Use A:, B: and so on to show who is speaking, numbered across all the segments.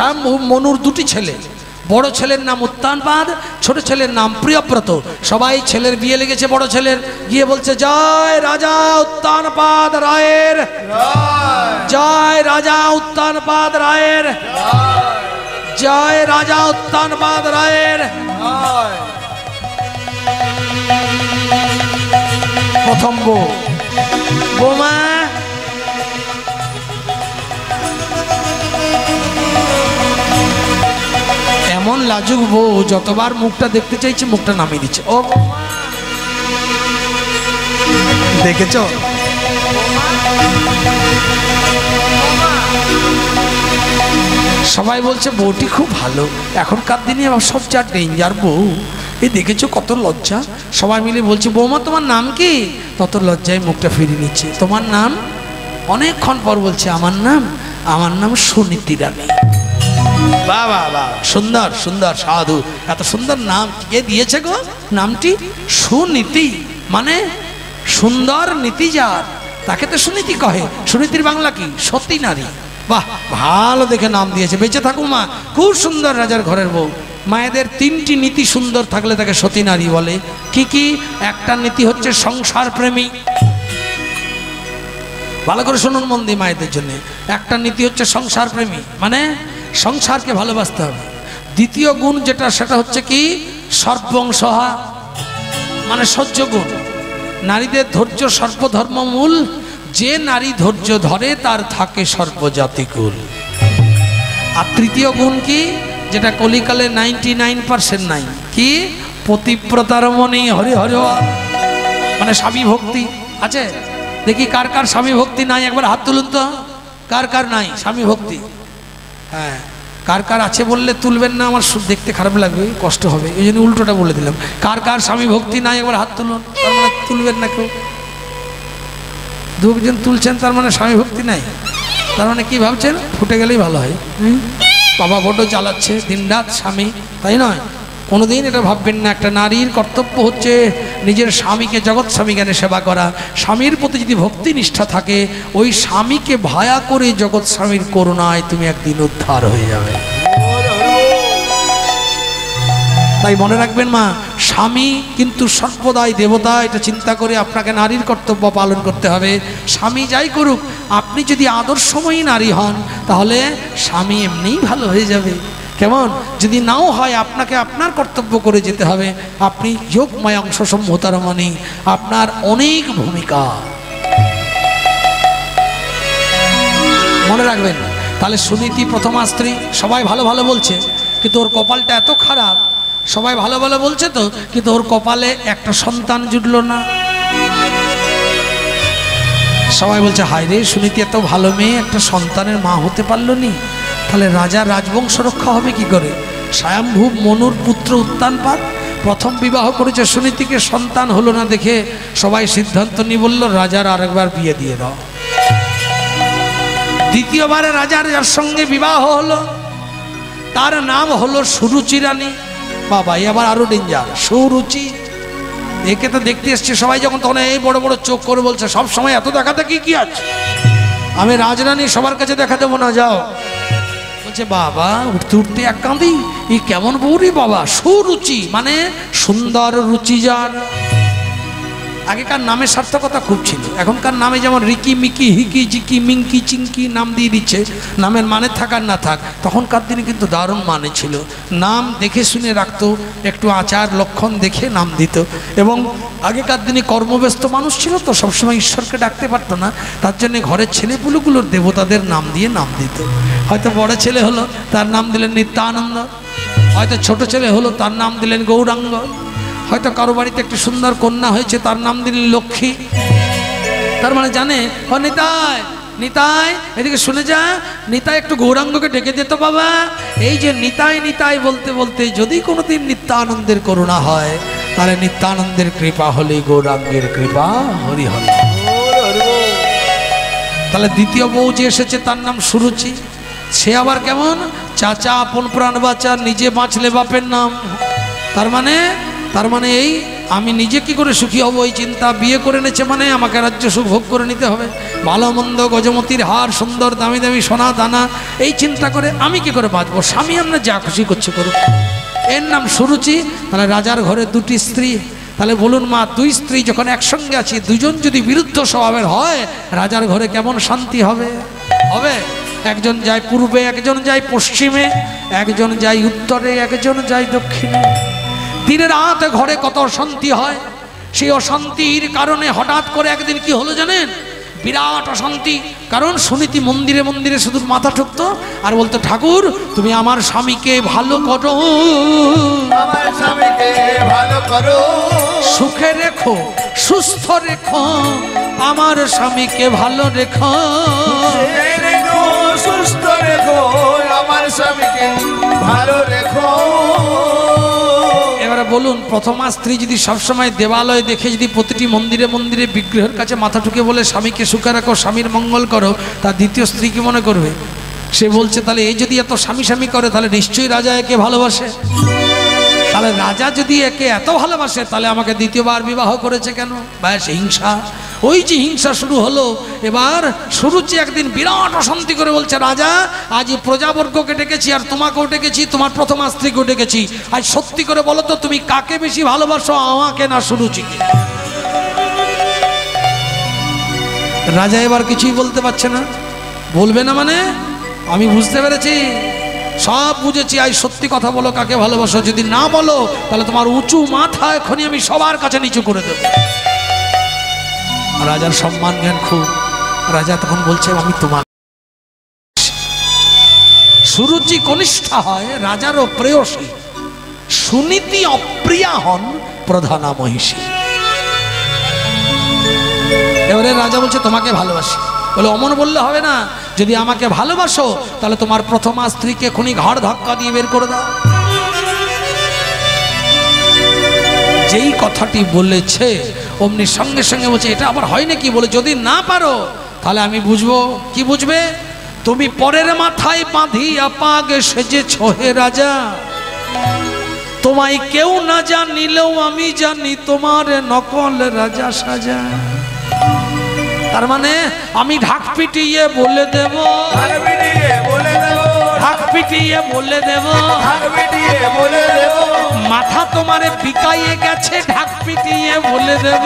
A: স্বয়ম্ভূ মনুর দুটি ছেলে, বড় ছেলের নাম উত্তানপাদ, ছোট ছেলের নাম প্রিয়ব্রত। সবাই ছেলের বিয়ে লেগেছে, বড় ছেলের গিয়ে বলছে জয় রাজা উত্তানপাদ রায়ের, জয় রাজা উত্তানপাদ রায়ের, জয় রাজা উত্তানপাদ রায়ের। প্রথম বউ, বৌমা এমন লাজুক বউ, যতবার মুখটা দেখতে চাইছে মুখটা নামিয়ে দিচ্ছে। ও দেখেছ, সবাই বলছে বউটি খুব ভালো। এখনকার দিনে সব যা ডেঞ্জার বউ, এই দেখেছো কত লজ্জা। সবাই মিলে বলছে বৌমা তোমার নাম কি? তত লজ্জায় মুখটা ফিরিয়ে নিচ্ছে। তোমার নাম? অনেকক্ষণ পর বলছে আমার নাম সুনীতি রানী। বাহ বাহ বাহ, সুন্দর সুন্দর, সাধু, এত সুন্দর নাম কে দিয়েছে গো? নামটি সুনীতি, মানে সুন্দর নীতি যার, তাকে তো সুনীতি কহে। সুনীতির বাংলা কি? সতী নারী। বাহ, ভালো দেখে নাম দিয়েছে। বেঁচে থাকুক মা, খুব সুন্দর রাজার ঘরের বউ। মায়েদের তিনটি নীতি সুন্দর থাকলে তাকে সতী নারী বলে। কি কি? একটা নীতি হচ্ছে সংসার প্রেমী, ভালো করে শুনুন মন দিয়ে মায়েদের জন্য। একটা নীতি হচ্ছে সংসার প্রেমী, মানে সংসারকে ভালোবাসতে হবে। দ্বিতীয় গুণ যেটা, সেটা হচ্ছে কি? সর্বংসহা, মানে সহ্য গুণ। নারীদের ধৈর্য সর্বধর্ম মূল, যে নারী ধৈর্য ধরে তার থাকে সর্বজাতিকুল। আর তৃতীয় গুণ কি, যেটা কলিকালে 99% নাই, কি? পতিব্রতার মনে হরি হরি, মানে স্বামী ভক্তি আছে। দেখি কার কার স্বামী ভক্তি নাই, একবার হাত তুলুন তো। কার কার নাই স্বামী ভক্তি? হ্যাঁ, কার কার আছে বললে তুলবেন না, আমার দেখতে খারাপ লাগবে, কষ্ট হবে, এই জন্য উল্টোটা বলে দিলাম। কার কার স্বামী ভক্তি নাই একবার হাত তুলুন। তার মানে তুলবেন না কেউ। দুজন তুলছেন, তার মানে স্বামী ভক্তি নাই। তার মানে কি ভাবছেন? ফুটে গেলেই ভালো হয়। বাবা বড় জ্বালাচ্ছে দিন রাত স্বামী, তাই নয়? কোনোদিন এটা ভাববেন না। একটা নারীর কর্তব্য হচ্ছে নিজের স্বামীকে জগৎ স্বামী জ্ঞানে সেবা করা। স্বামীর প্রতি যদি ভক্তি নিষ্ঠা থাকে, ওই স্বামীকে ভায়া করে জগৎ স্বামীর করুণায় তুমি একদিন উদ্ধার হয়ে যাবে। তাই মনে রাখবেন মা, স্বামী কিন্তু সর্বদাই দেবতা, এটা চিন্তা করে আপনাকে নারীর কর্তব্য পালন করতে হবে। স্বামী যাই করুক, আপনি যদি আদর্শময়ী নারী হন, তাহলে স্বামী এমনিই ভালো হয়ে যাবে। কেমন? যদি নাও হয়, আপনাকে আপনার কর্তব্য করে যেতে হবে। আপনি যোগময় অংশ সম্ভূতার, মানে আপনার অনেক ভূমিকা, মনে রাখবেন। তাহলে সুনীতি প্রথমা স্ত্রী, সবাই ভালো ভালো বলছে, কিন্তু ওর কপালটা এত খারাপ। সবাই ভালো ভালো বলছে তো, কিন্তু ওর কপালে একটা সন্তান জুটল না। সবাই বলছে হায় রে, সুনীতি এত ভালো মেয়ে, একটা সন্তানের মা হতে পারলো নি, তাহলে রাজার রাজবংশ রক্ষা হবে কি করে? স্বয়ম্ভূ মনুর পুত্র উত্তানপাদ প্রথম বিবাহ করেছে সুনীতিকে, সন্তান হলো না দেখে সবাই সিদ্ধান্ত নিয়ে বলল রাজার আরেকবার বিয়ে দিয়ে দাও। দ্বিতীয়বারে রাজার যার সঙ্গে বিবাহ হলো, তার নাম হলো সুরুচি রানী। বাবা, এবার আরো ডেঞ্জার, সুরুচি। একে তো দেখতে এসছে সবাই যখন, তখন এই বড় বড় চোখ করে বলছে সব সময় এত দেখাতে কি আছে? আমি রাজরানী, সবার কাছে দেখা দেবো না, যাও। বলছে বাবা, উঠতে উঠতে এক কাঁদি, এই কেমন বউরি বাবা? সুরুচি মানে সুন্দর রুচি যার। আগেকার নামের সার্থকতা খুব ছিল। এখনকার নামে যেমন রিকি মিকি হিকি জিকি মিঙ্কি চিঙ্কি নাম দিয়ে দিচ্ছে, নামের মানে থাকার না থাক। তখনকার দিনে কিন্তু দারুণ মানে ছিল। নাম দেখে শুনে রাখতো, একটু আচার লক্ষণ দেখে নাম দিত। এবং আগেকার দিনে কর্মব্যস্ত মানুষ ছিল তো, সবসময় ঈশ্বরকে ডাকতে পারতো না, তার জন্য ঘরের ছেলেপুলোগুলোর দেবতাদের নাম দিয়ে নাম দিত। হয়তো বড় ছেলে হলো, তার নাম দিলেন নিত্যানন্দ। হয়তো ছোট ছেলে হলো, তার নাম দিলেন গৌরাঙ্গ। হয়তো কারো বাড়িতে একটু সুন্দর কন্যা হয়েছে, তার নাম দিলেন লক্ষ্মী। তার মানে জানে, ও নিতাই, নিতাই এদিকে শুনে যা, নিতাই একটু গৌরাঙ্গকে ডেকে দিত বাবা। এই যে নিতাই নিতাই বলতে বলতে যদি কোনোদিন নিত্যানন্দের করুণা হয়, তাহলে নিত্যানন্দের কৃপা হলে গৌরাঙ্গের কৃপা হরি হরি। তাহলে দ্বিতীয় বউ যে এসেছে তার নাম সুরুচি। সে আবার কেমন? চাচা আপন প্রাণ বাঁচা, নিজে বাঁচলে বাপের নাম। তার মানে এই আমি নিজে কি করে সুখী হব এই চিন্তা। বিয়ে করে নিচ্ছে মানে আমাকে রাজ্য সুখ ভোগ করে নিতে হবে, ভালো মন্দ, গজমতির হার, সুন্দর দামি দামি সোনা দানা, এই চিন্তা করে আমি কি করে বাঁচবো। স্বামী আমরা যা খুশি করছে করুক, এর নাম সুরুচি। তাহলে রাজার ঘরে দুটি স্ত্রী, তাহলে বলুন মা, দুই স্ত্রী যখন একসঙ্গে আছে, দুজন যদি বিরুদ্ধ স্বভাবের হয়, রাজার ঘরে কেমন শান্তি হবে? হবে। একজন যায় পূর্বে, একজন যায় পশ্চিমে, একজন যায় উত্তরে, একজন যায় দক্ষিণে। দিনের রাত ঘরে কত অশান্তি হয়। সেই অশান্তির কারণে হঠাৎ করে একদিন কি হলো জানেন? বিরাট অশান্তি। কারণ সুনীতি মন্দিরে মন্দিরে শুধু মাথা ঠুকতো আর বলতো, ঠাকুর তুমি আমার স্বামীকে ভালো করো,
B: আমার স্বামীকে ভালো করো,
A: সুখে রেখো, সুস্থ রেখো, আমার স্বামীকে ভালো রেখো,
B: সুস্থ রেখো, আমার স্বামীকে ভালো রেখো।
A: এবারে বলুন, প্রথমা স্ত্রী যদি সবসময় দেবালয় দেখে যদি প্রতিটি মন্দিরে মন্দিরে বিগ্রহের কাছে মাথা ঠুকে বলে স্বামীকে সুখে রাখো, স্বামীর মঙ্গল করো, তার দ্বিতীয় স্ত্রী কি মনে করবে? সে বলছে তাহলে এই যদি এত স্বামী স্বামী করে তাহলে নিশ্চয়ই রাজা একে ভালোবাসে। তাহলে রাজা যদি একে এত ভালোবাসে তাহলে আমাকে দ্বিতীয়বার বিবাহ করেছে কেন? ব্যাস হিংসা। ওই যে হিংসা শুরু হলো। এবার সুরুচি একদিন বিরাট অশান্তি করে বলছে, রাজা আজ প্রজাবর্গকে ডেকেছি আর তোমাকেও ডেকেছি, তোমার প্রথমা স্ত্রীকেও ডেকেছি, আজ সত্যি করে বলো তো তুমি কাকে বেশি ভালোবাসো, আমাকে না সুরুচিকে? রাজা এবার কিছুই বলতে পারছে না। বলবে না মানে? আমি বুঝতে পেরেছি, সব বুঝেছি, আজ সত্যি কথা বলো, কাকে ভালোবাসো। যদি না বলো তাহলে তোমার উঁচু মাথা এখনই আমি সবার কাছে নিচু করে দেব। রাজার সম্মান জ্ঞান খুব। রাজা তখন বলছে, আমি তোমার। সুরুচি কনিষ্ঠা হয় রাজারও প্রেয়সী, সুনীতি অপ্রিয়া হন প্রধানা মহিষী। এবারে রাজা বলছে, তোমাকে ভালোবাসি। বলে, অমন বললে হবে না, যদি আমাকে ভালোবাসো তাহলে তোমার প্রথমা স্ত্রীকে এখনই ঘাড় ধাক্কা দিয়ে বের করে দাও। যেই কথাটি বলেছে অমনি সঙ্গে সঙ্গে বলছে, এটা আবার হয় নাকি? বলে, যদি না পারো তাহলে আমি বুঝবো। কি বুঝবে? তুমি পরের মাথায় বাঁধিয়া পাগ সেজেছ হে রাজা, তোমায় কেউ না জানিলেও আমি জানি তোমার নকল রাজা সাজা। তার মানে আমি ঢাক পিটিয়ে বলে দেব, ঢাক পিটিয়ে বলে দেব, মাথা তোমারে বিকাইয়ে গেছে, ঢাক পিটিয়ে বলে দেব।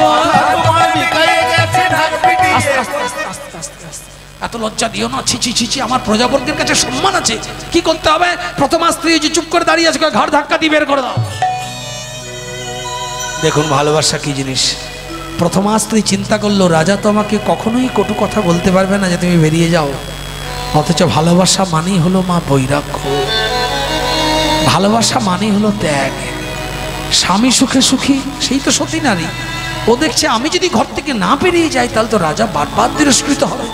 A: এত লজ্জা দিও না, ছিচি ছিচি, আমার প্রজাবর্গের কাছে সম্মান আছে। কি করতে হবে? প্রথমা স্ত্রী যে চুপ করে দাঁড়িয়ে আছে, ঘাড় ধাক্কা দিয়ে বের করে দাও। দেখুন ভালোবাসা কি জিনিস। প্রথমা স্ত্রী চিন্তা করলো, রাজা তো আমাকে কখনোই কটু কথা বলতে পারবে না যে তুমি বেরিয়ে যাও। অথচ ভালোবাসা মানেই হলো মা বৈরাগ্য, ভালোবাসা মানেই হলো ত্যাগ। স্বামী সুখে সুখী, সেই তো সতী নারী। ও দেখছে আমি যদি ঘর থেকে না বেরিয়ে যাই তাহলে তো রাজা বারবার তিরস্কৃত হবে।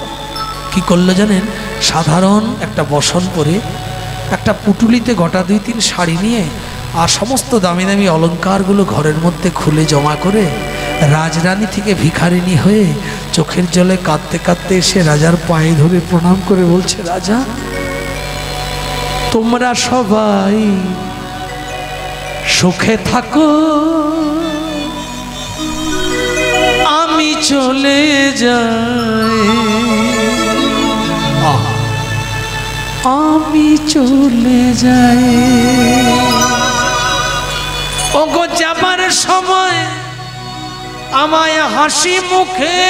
A: কি করলো জানেন? সাধারণ একটা বসন পরে, একটা পুটুলিতে গোটা 2-3 শাড়ি নিয়ে আর সমস্ত দামি দামি অলঙ্কারগুলো ঘরের মধ্যে খুলে জমা করে রাজরানী থেকে ভিখারিনী হয়ে চোখের জলে কাঁদতে কাঁদতে এসে রাজার পায়ে ধরে প্রণাম করে বলছে, রাজা তোমরা সবাই সুখে থাকো, আমি চলে যাই, আমি চলে যাই। ওগো যাবার সময় আমায় হাসি মুখে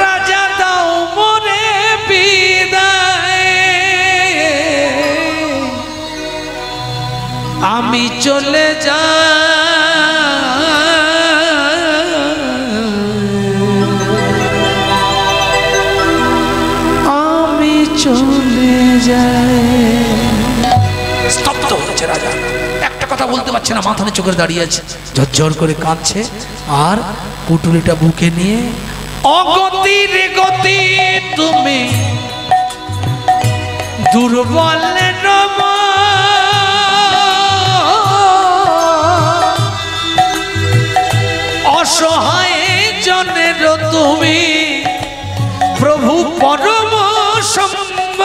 A: রাজা দাও মরে বিদায়, আমি চলে যাই, আমি চলে যাই। স্তব্ধ হয়েছে রাজা, একটা কথা বলতে পারছে না, মাথা নিচু করে দাঁড়িয়ে আছে, ঝরঝর করে কাঁদছে আর পুটুলিটা বুকে নিয়ে, অগতি রে গতি তুমি দুর্বল নম, অসহায় জনের তুমি প্রভু পরম সম্মান।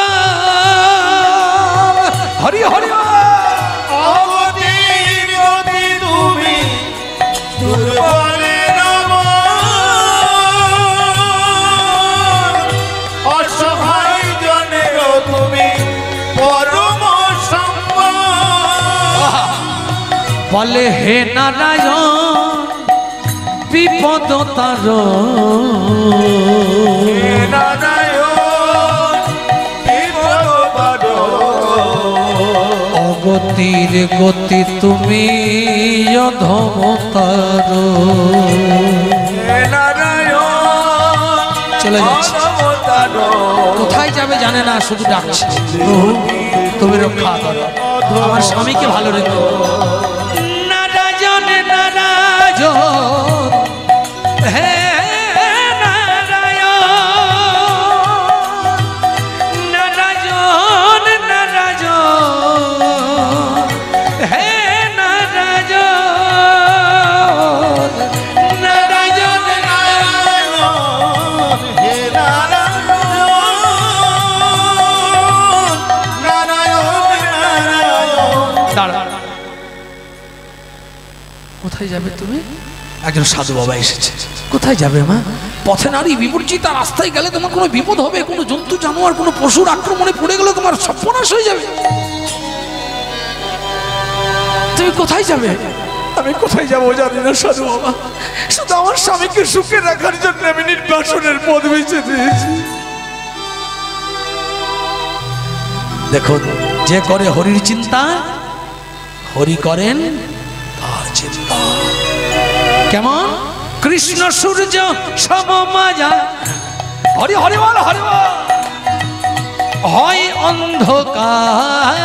A: হরি হরি বলে হে নারায়ণ বিপদ তার অগতির গতি তুমি অধমতার চলে যাচ্ছে কোথায় যাবে জানে না শুধু ডাকছে তুমি রক্ষা করো আমার স্বামীকে ভালো রেখো নারায়ণ নারায়ণ হে কোথায় যাবে তুমি একজন সাধু বাবা এসেছে কোথায় যাবে মা পথে নারী বিপর্যিতা রাস্তায় গেলে তোমার কোনো বিপদ হবে কোনো জন্তু জানোয়ার কোনো পশুর আক্রমণে পড়ে গেলে তোমার সর্বনাশ হয়ে যাবে তুমি কোথায় যাবে
B: আমি কোথায় যাবো জানি না সাধু বাবা শুধু আমার স্বামীকে সুখে রাখার জন্য আমি নির্বাসনের পথ বেছে দিয়েছি
A: দেখুন যে করে হরির চিন্তা হরি করেন তার চিন্তা কেমন কৃষ্ণ সূর্য সমমাজা হরি হরি বল হরি বল হয় অন্ধকার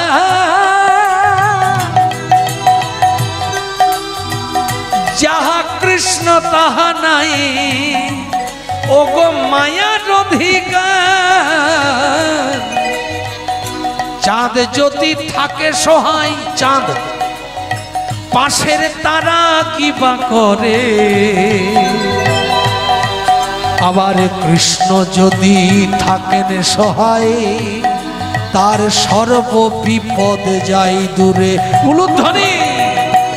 A: যাহা কৃষ্ণ তাহা নাই ও গো মায়ার অধিকার চাঁদ যদি থাকে সহায় চাঁদ পাশের তারা কি বা করে আবার কৃষ্ণ যদি থাকেন সহায় তার সর্ব বিপদ যাই দূরে উলুধ্বনি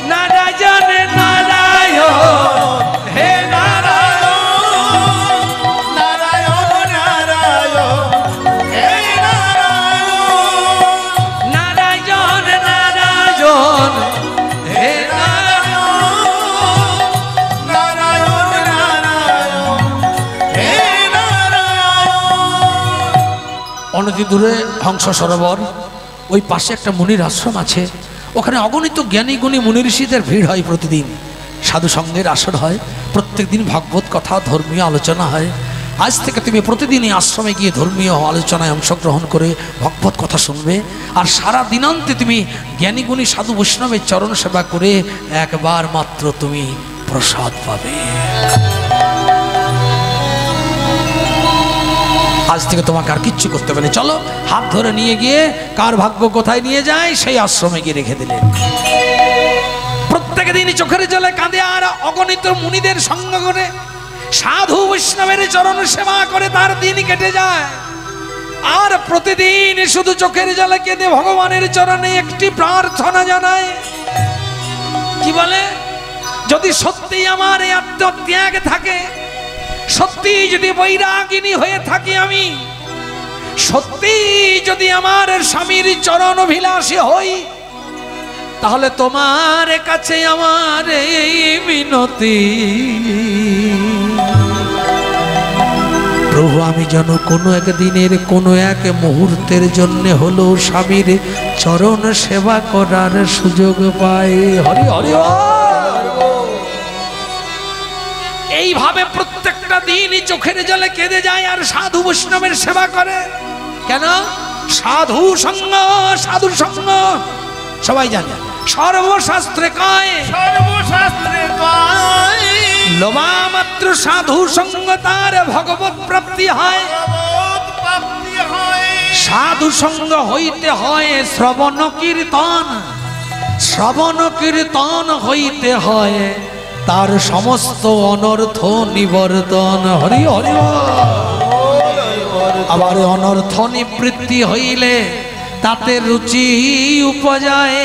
A: নারায়ণ নারায়ণ হে অনতি দূরে হংস সরোবর ওই পাশে একটা মুনির আশ্রম আছে ওখানে অগণিত জ্ঞানী গুণী মুনি ঋষিদের ভিড় হয় প্রতিদিন সাধু সঙ্গের আসর হয় প্রত্যেক দিন ভাগবত কথা ধর্মীয় আলোচনা হয় আজ থেকে তুমি প্রতিদিনই আশ্রমে গিয়ে ধর্মীয় আলোচনায় অংশগ্রহণ করে ভগবত কথা শুনবে আর সারা দিনান্তে তুমি জ্ঞানী গুণী সাধু বৈষ্ণবের চরণ সেবা করে একবার মাত্র তুমি প্রসাদ পাবে আজ থেকে তোমাকে আর কিচ্ছু করতে হবে না চলো হাত ধরে নিয়ে গিয়ে কার ভাগ্য কোথায় নিয়ে যায় সেই আশ্রমে গিয়ে রেখে দিলেন প্রত্যেক দিন চোখের জলে কাঁদে আর অগণিত মুনিদের সঙ্গ করে সাধু বৈষ্ণবের চরণ সেবা করে তার দিন কেটে যায় আর প্রতিদিন শুধু চোখের জলে কেঁদে ভগবানের চরণে একটি প্রার্থনা জানায় কি বলে যদি সত্যি আমার এই আত্মত্যাগ থাকে সত্যি যদি বৈরাগিনী হয়ে থাকি আমি সত্যি যদি আমার স্বামীর চরণ অভিলাষী হই তাহলে তোমার কাছে আমার এই মিনতি প্রভু আমি যেন কোনো একদিনের কোনো এক মুহূর্তের জন্য হলো স্বামীর চরণ সেবা করার সুযোগ পাই হরি হরি এইভাবে প্রত্যেকটা দিনই চোখের জলে কেঁদে যায় আর সাধু বৈষ্ণবের সেবা করে কেন সাধু সঙ্গ সবাই জানে সর্বশাস্ত্রে কয় লোভা মাত্র সাধু সঙ্গ তার ভগবত প্রাপ্তি হয় সাধু সঙ্গ হইতে হয় শ্রবণ কীর্তন হইতে হয় তার সমস্ত অনর্থ নিবর্তন হরি হরি আবার অনর্থ নিবৃত্তি হইলে তাতে রুচি উপজায়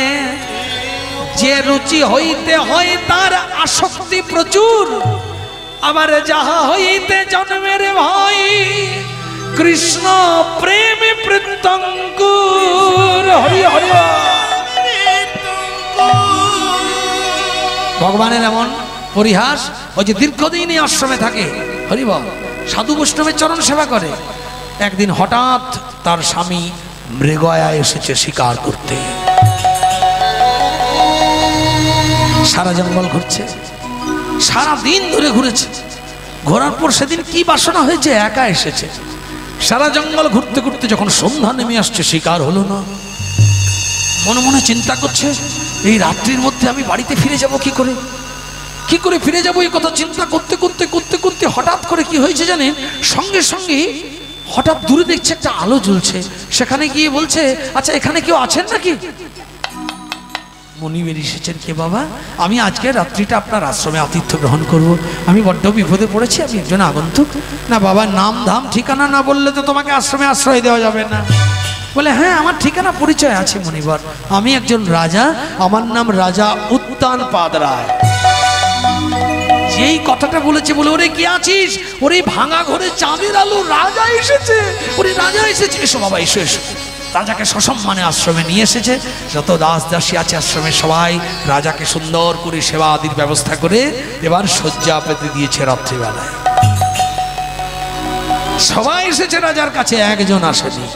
A: যে রুচি হইতে হয় তার আসক্তি প্রচুর আবার যাহা হইতে জন্মের ভয় কৃষ্ণ প্রেমে প্রত্যঙ্কুর হরি হরি ভগবানের এমন পরিহাস। ওই যে দীর্ঘদিন এই আশ্রমে থাকে, হরিবল, সাধু বৈষ্ণবের চরণ সেবা করে। একদিন হঠাৎ তার স্বামী মৃগয়া এসেছে শিকার করতে। সারা জঙ্গল ঘুরছে, সারা দিন ধরে ঘুরেছে। ঘোরার পর সেদিন কি বাসনা হয়েছে, একা এসেছে। সারা জঙ্গল ঘুরতে ঘুরতে যখন সন্ধ্যা নেমে আসছে, শিকার হলো না। মনে মনে চিন্তা করছে, এই রাত্রির মধ্যে আমি বাড়িতে ফিরে যাব কি করে, কি করে ফিরে যাবো, এই কথা চিন্তা করতে করতে করতে করতে হঠাৎ করে কি হয়েছে জানেন, সঙ্গে সঙ্গে হঠাৎ দূরে দেখছে একটা আলো জ্বলছে। সেখানে গিয়ে বলছে, আচ্ছা এখানে কেউ আছেন নাকি? মনি বেরিয়ে এসেছেন। কে বাবা? আমি আজকে রাত্রিটা আপনার আশ্রমে আতিথ্য গ্রহণ করব। আমি বড্ড বিপদে পড়েছি, আমি একজন আগন্তুক। না বাবা, নাম ধাম ঠিকানা না বললে তো তোমাকে আশ্রমে আশ্রয় দেওয়া যাবে না। বলে, হ্যাঁ আমার ঠিকানা পরিচয় আছে মনিবর, আমি একজন রাজা, আমার নাম রাজা উত্তান পাদ রায়। যেই কথাটা বলেছে, বলে ওরে কি আছিস, ওরে ভাঙা ঘরে চাঁদের আলো, রাজা এসেছে, ওরে রাজা এসেছে, এসো বাবা এসো এসো। রাজাকে সসম্মানে আশ্রমে নিয়ে এসেছে। যত দাস দাসী আছে আশ্রমে সবাই রাজাকে সুন্দর করে সেবা আদির ব্যবস্থা করে এবার শয্যা পেতে দিয়েছে রাত্রিবেলায়। সবাই এসেছে রাজার কাছে, একজন আসেনি।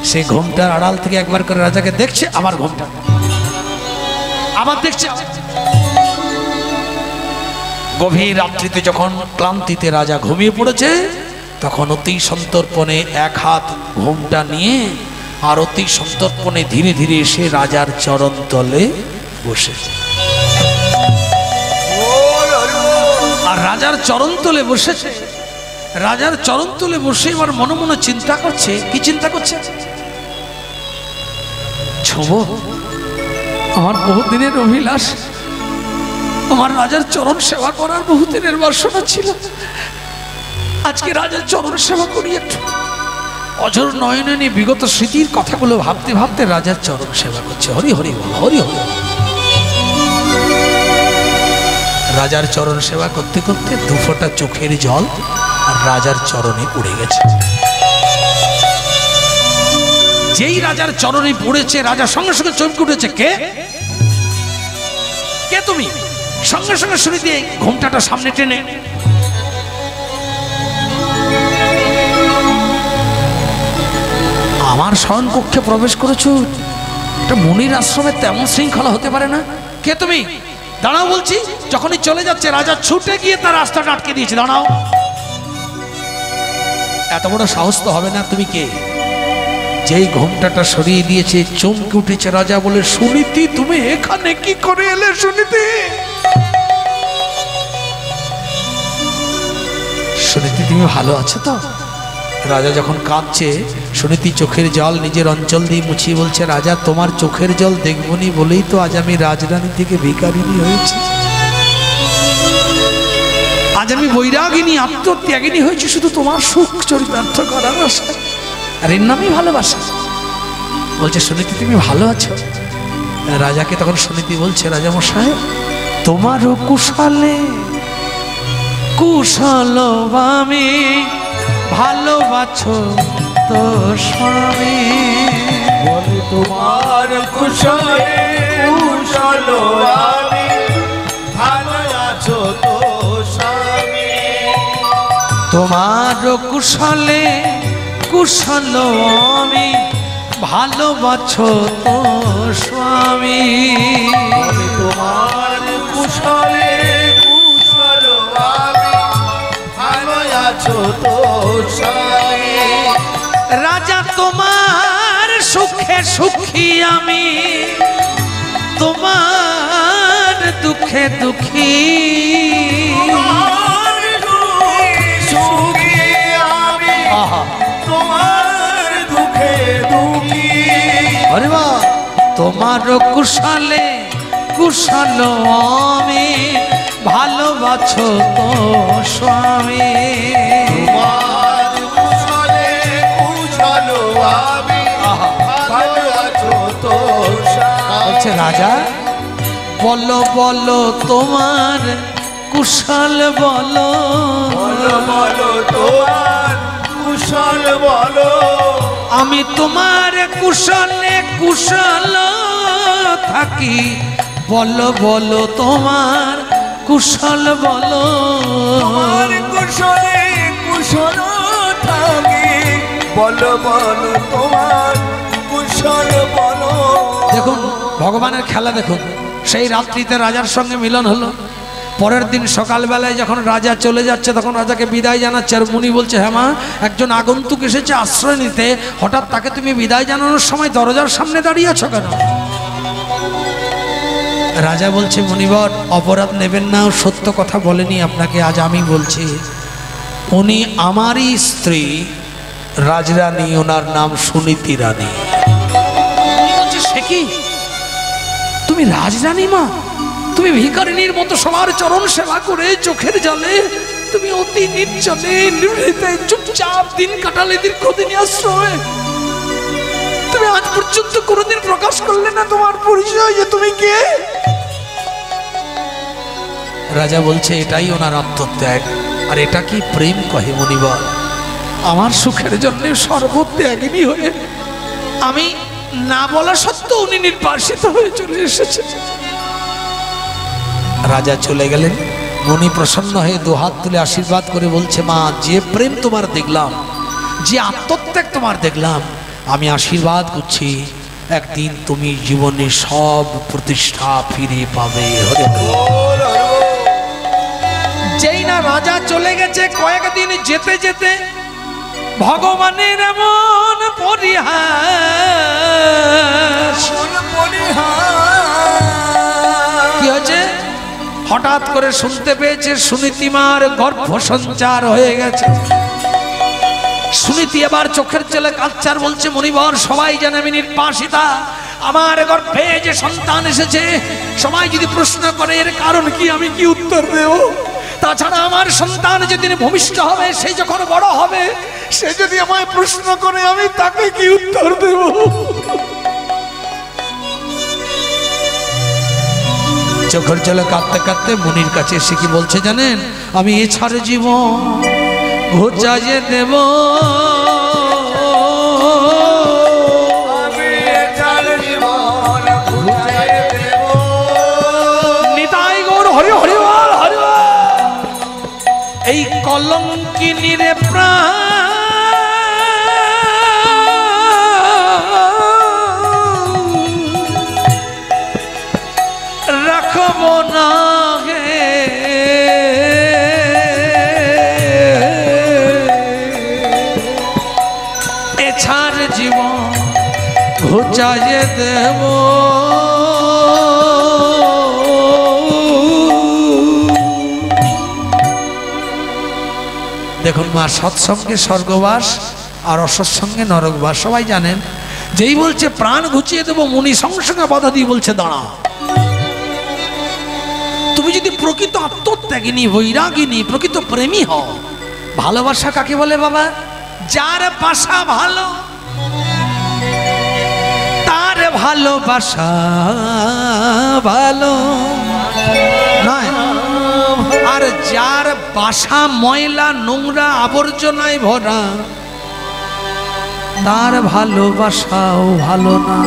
A: সে ঘুমটার আড়াল থেকে একবার করে রাজাকে দেখছে, আবার ঘুমটা, আবার দেখছে। গভীর রাত্রিতে যখন ক্লান্তিতে রাজা ঘুমিয়ে পড়েছে, তখন অতি সন্তর্পণে এক হাত ঘুমটা নিয়ে আর অতি সন্তর্পণে ধীরে ধীরে এসে রাজার চরণ তলে বসেছে। আর রাজার চরণ তলে বসেছে। রাজার চরণ তলে বসে এবার মনে মনে চিন্তা করছে। কি চিন্তা করছে? ছোবো, আমার বহুদিনের অভিলাষ, আমার রাজার চরণ সেবা করার বহুদিনের বাসনা ছিল। আজকে রাজার চরণ সেবা করি একটু। অঝোর নয়নে বিগত স্মৃতির কথাগুলো ভাবতে ভাবতে রাজার চরণ সেবা করছে। হরি হরি বল, হরি হরি। রাজার চরণ সেবা করতে করতে দুফোঁটা চোখের জল আর রাজার চরণে পড়ে গেছে। যেই রাজার চরণে পড়েছে, রাজা সঙ্গে সঙ্গে চমকে উঠেছে। কে কে তুমি? সঙ্গে সঙ্গে শুনে দিয়ে ঘোমটাটা সামনে টেনে আমার শয়ন কক্ষে প্রবেশ করেছো। এটা মুনির আশ্রমে তেমন শৃঙ্খলা হতে পারে না। কে তুমি? দাঁড়াও বলছি। যখনই চলে যাচ্ছে রাজা ছুটে গিয়ে তার রাস্তাটা আটকে দিয়েছে। দাঁড়াও, এত বড় সাহস তো হবে না, তুমি কে? যেই ঘোমটাটা সরিয়ে দিয়েছে চমকে উঠেছে রাজা। বলে, সুনীতি তুমি এখানে কি করে এলে? সুনীতি, সুনীতি তুমি ভালো আছো তো? রাজা যখন কাঁদছে, সুনীতি চোখের জল নিজের অঞ্চল দিয়ে মুছিয়ে বলছে, রাজা তোমার চোখের জল দেখবনি বলেই তো আজ আমি রাজরানী থেকে ভিখারিনী হয়েছি। আজ আমি বৈরাগিনী আত্মত্যাগিনী হয়েছি শুধু তোমার সুখ চরিতার্থ করার আশায়। আর এর নামই ভালোবাসা। বলছে, সুনীতি তুমি ভালো আছো? রাজাকে তখন সুনীতি বলছে, রাজা মশাই তোমারও কুশলে কুশল আমি ভালোবাসো তো স্বামী।
B: বলে, তোমার কুশলে কুশল আমি ভালো আছো তো স্বামী।
A: তোমার কুশলে কুশল আমি ভালোবাসো তো স্বামী।
B: তোমার কুশলে কুশল আমি ভালো আছো তো স্বামী।
A: রাজা তোমার সুখে সুখী আমি, তোমার দুঃখে দুঃখী।
B: তোমার দুঃখে দুঃখী।
A: আরে বাহ! তোমার কুশলে কুশল আমি ভালোবাসো তো স্বামী।
B: তোমার কুশলে কুশল আমি ভালো আছো তো
A: বলছে, রাজা বলো বলো তোমার কুশল বলো।
B: বলো বলো তোমার কুশল বলো।
A: আমি তোমার কুশলে কুশল থাকি, বলো বলো তোমার কুশল বলো,
B: তোমার কুশলে কুশল থাকে, বলো বলো তোমার কুশল বলো।
A: দেখুন ভগবানের খেলা দেখুন, সেই রাত্রিতে রাজার সঙ্গে মিলন হলো। পরের দিন সকালবেলায় যখন রাজা চলে যাচ্ছে তখন রাজাকে বিদায় জানাচ্ছে, আর মুনি বলছে হ্যাঁ মা, একজন আগন্তুক এসেছে আশ্রয় নিতে, হঠাৎ তাকে তুমি বিদায় জানানোর সময় দরজার সামনে দাঁড়িয়ে আছো কেন? রাজা বলছে মুনিবর অপরাধ নেবেন না, সত্য কথা বলেনি আপনাকে, আজ আমি বলছি উনি আমারই স্ত্রী রাজরানী, ওনার নাম সুনীতি রানী। বলছে সে কি, তুমি রাজরানী মা? তুমি ভিখারিনীর মতো সবার চরণ সেবা করে চোখের জলে তুমি অতি নির্জনে নিভৃতে চুপচাপ দিন কাটালে দীর্ঘদিন আশ্রমে, তুমি আজ পর্যন্ত কোনোদিন প্রকাশ করলে না তোমার পরিচয় যে তুমি কে? রাজা বলছে এটাই ওনার আত্মত্যাগ, আর এটা কি প্রেম কহে মুনিবর? আমার সুখের জন্য সর্বত্যাগিনী হয়ে আমি না বলা সত্ত্বেও উনি নির্বাসিত হয়ে চলে এসেছে। রাজা চলে গেলেন। মুনি প্রসন্ন হয়ে দুহাত তুলে আশীর্বাদ করে বলছে মা, যে প্রেম তোমার দেখলাম, যে আত্মত্যাগ তোমার দেখলাম, আমি আশীর্বাদ করছি একদিন তুমি জীবনে সব প্রতিষ্ঠা ফিরে পাবে। যেই না রাজা চলে গেছে, কয়েকদিন যেতে যেতে ভগবানের এমন পরিহাস, কি হয়েছে? হঠাৎ করে শুনতে পেয়েছে সুনীতিমার গর্ভ সঞ্চার হয়ে গেছে। সুনীতি এবার চোখের জলে কাঁদছে আর বলছে মুনিবর সবাই জানে আমি নির্বাসিতা, আমার গর্ভে যে সন্তান এসেছে, সবাই যদি প্রশ্ন করে এর কারণ কি, আমি কি উত্তর দেব? তাছাড়া আমার সন্তান যেদিন ভূমিষ্ঠ হবে, সে যখন বড় হবে, সে যদি আমায় প্রশ্ন করে আমি তাকে কি উত্তর দেব? চোখের জলে কাঁদতে কাঁদতে মুনির কাছে এসে কি বলছে জানেন? আমি এছাড়া জীবন ঘুচাইয়ে দেব, নিতাই গৌর হরি হরি বল হরি বল। এই কলঙ্কিনীর প্রাণ রাখবো না গে, এছাড় জীবন ঘুচাইয়ে দেব। দেখুন মা, সৎসঙ্গে স্বর্গবাস আর অসৎসঙ্গে নরকবাস, সবাই জানেন। যেই বলছে প্রাণ ঘুচিয়ে দেবো, মুনি সঙ্গে সঙ্গে বাধা দিয়ে বলছে দাঁড়া, তুমি যদি প্রকৃত আত্মত্যাগিনী, বৈরাগিনী, প্রকৃত প্রেমী হও, ভালোবাসা কাকে বলে বাবা? যার বাসা ভালো তার ভালোবাসা ভালো নয়, আর যার বাসা ময়লা নোংরা আবর্জনায় ভরা, তার ভালোবাসাও ভালো না।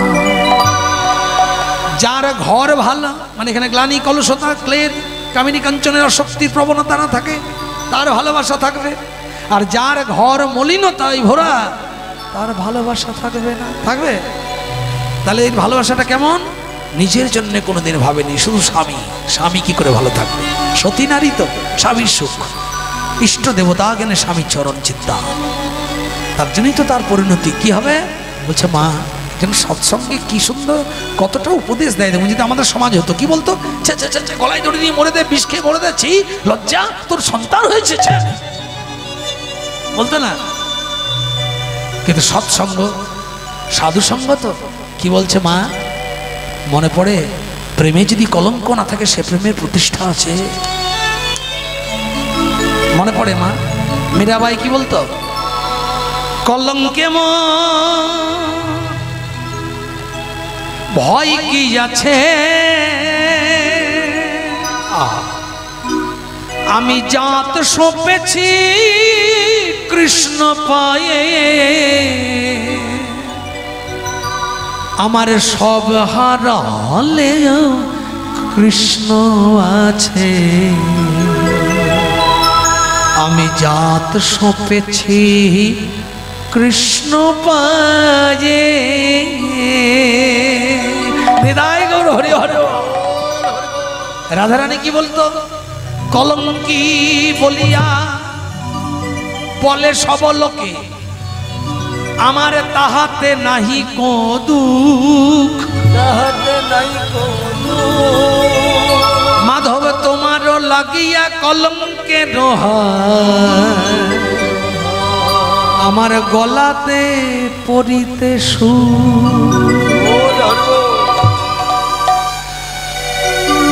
A: যার ঘর ভালো, মানে এখানে গ্লানি কলুষতা ক্লেদ কামিনী কাঞ্চনের অশক্তির প্রবণতা না থাকে, তার ভালোবাসা থাকবে। আর যার ঘর মলিনতায় ভরা, তার ভালোবাসা থাকবে না। থাকবে? তাহলে এই ভালোবাসাটা কেমন? নিজের জন্য কোনোদিন ভাবেনি, শুধু স্বামী। স্বামী কি করে ভালো থাকবে? সতী নারী তো স্বামীর সুখ, ইষ্ট দেবতা জ্ঞানে স্বামীর চরণ চিন্তা, তার জন্যই তো তার পরিণতি কি হবে। বলছে মা, যেন সৎসঙ্গে কি সুন্দর কতটা উপদেশ দেয়। দেখুন যদি আমাদের সমাজ হতো, কি বলতো? গলায় দড়ি নিয়ে মরে দে, বিষ খেয়ে মরে দেছি, লজ্জা, তোর সন্তান হয়েছে, বলতো না? কিন্তু সৎসঙ্গ, সাধু সঙ্গ তো কি বলছে মা? মনে পড়ে প্রেমে যদি কলঙ্ক না থাকে, সে প্রেমের প্রতিষ্ঠা আছে। মনে পড়ে মা, মীরাবাই কি বলতো? কলঙ্কে ভয় কি আছে, আমি জাত সঁপেছি কৃষ্ণ পায়ে, আমার সব হারালে কৃষ্ণ আছে, আমি জাত সঁপেছি কৃষ্ণ পায়ে। হৃদয় গৌর হরি হরি। রাধারানী কি বলতো? কলঙ্কি বলিয়া বলে সব লোকে, আমার তাহাতে নাহি কো দুঃখ,
B: তাহাতে নাই কোনো
A: মাধব তোমারও লাগিয়া কলঙ্কের হার, আমার গলাতে পরিতে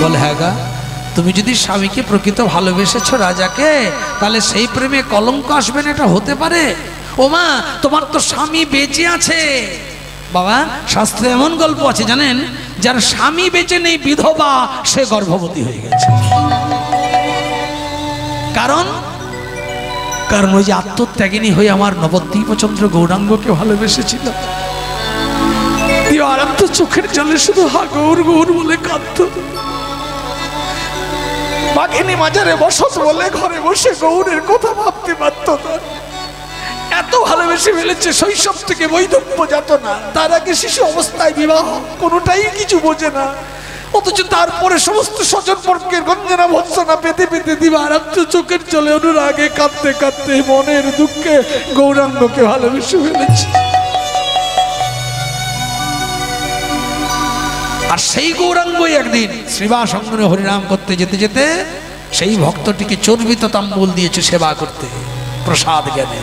A: বলে হ্যাঁ গা, তুমি যদি স্বামীকে প্রকৃত ভালোবেসেছো রাজাকে, তাহলে সেই প্রেমে কলঙ্ক আসবে না, এটা হতে পারে? ও মা, তোমার তো স্বামী বেঁচে আছে। বাবা, শাস্ত্রে এমন গল্প আছে জানেন, যার স্বামী বেঁচে নেই, বিধবা, সে গর্ভবতী হয়ে গেছে। কারণ কারণ ওই যে আত্মত্যাগিনী হয়ে আমার নবদ্বীপচন্দ্র গৌরাঙ্গকে ভালোবেসেছিল। আরাধ্য চোখের জলে শুধু হা গৌর গৌর বলে কাঁদত। বাঘিনী মাজারে বসত বলে ঘরে বসে গৌরের কথা ভাবতে পারত না। এত ভালোবেসে ফেলেছে, শৈশব থেকে বৈধব্য যাত না, তার আগে শিশু অবস্থায় বিবাহ, কোনোটাই কিছু বোঝে না। অথচ তারপরে সমস্ত স্বজন বর্গের গঞ্জনা ভৎসনা পেতে পেতে দিবা আরাধ্য চোখের জলে অনুরাগে কাঁদতে কাঁদতে মনের দুঃখে গৌরাঙ্গকে ভালোবেসে ফেলেছে। আর সেই গৌরাঙ্গই একদিন শ্রীবাস অঙ্গনে হরিনাম করতে যেতে যেতে সেই ভক্তটিকে চর্বিত তাম্বুল দিয়েছে সেবা করতে, প্রসাদ জ্ঞানে।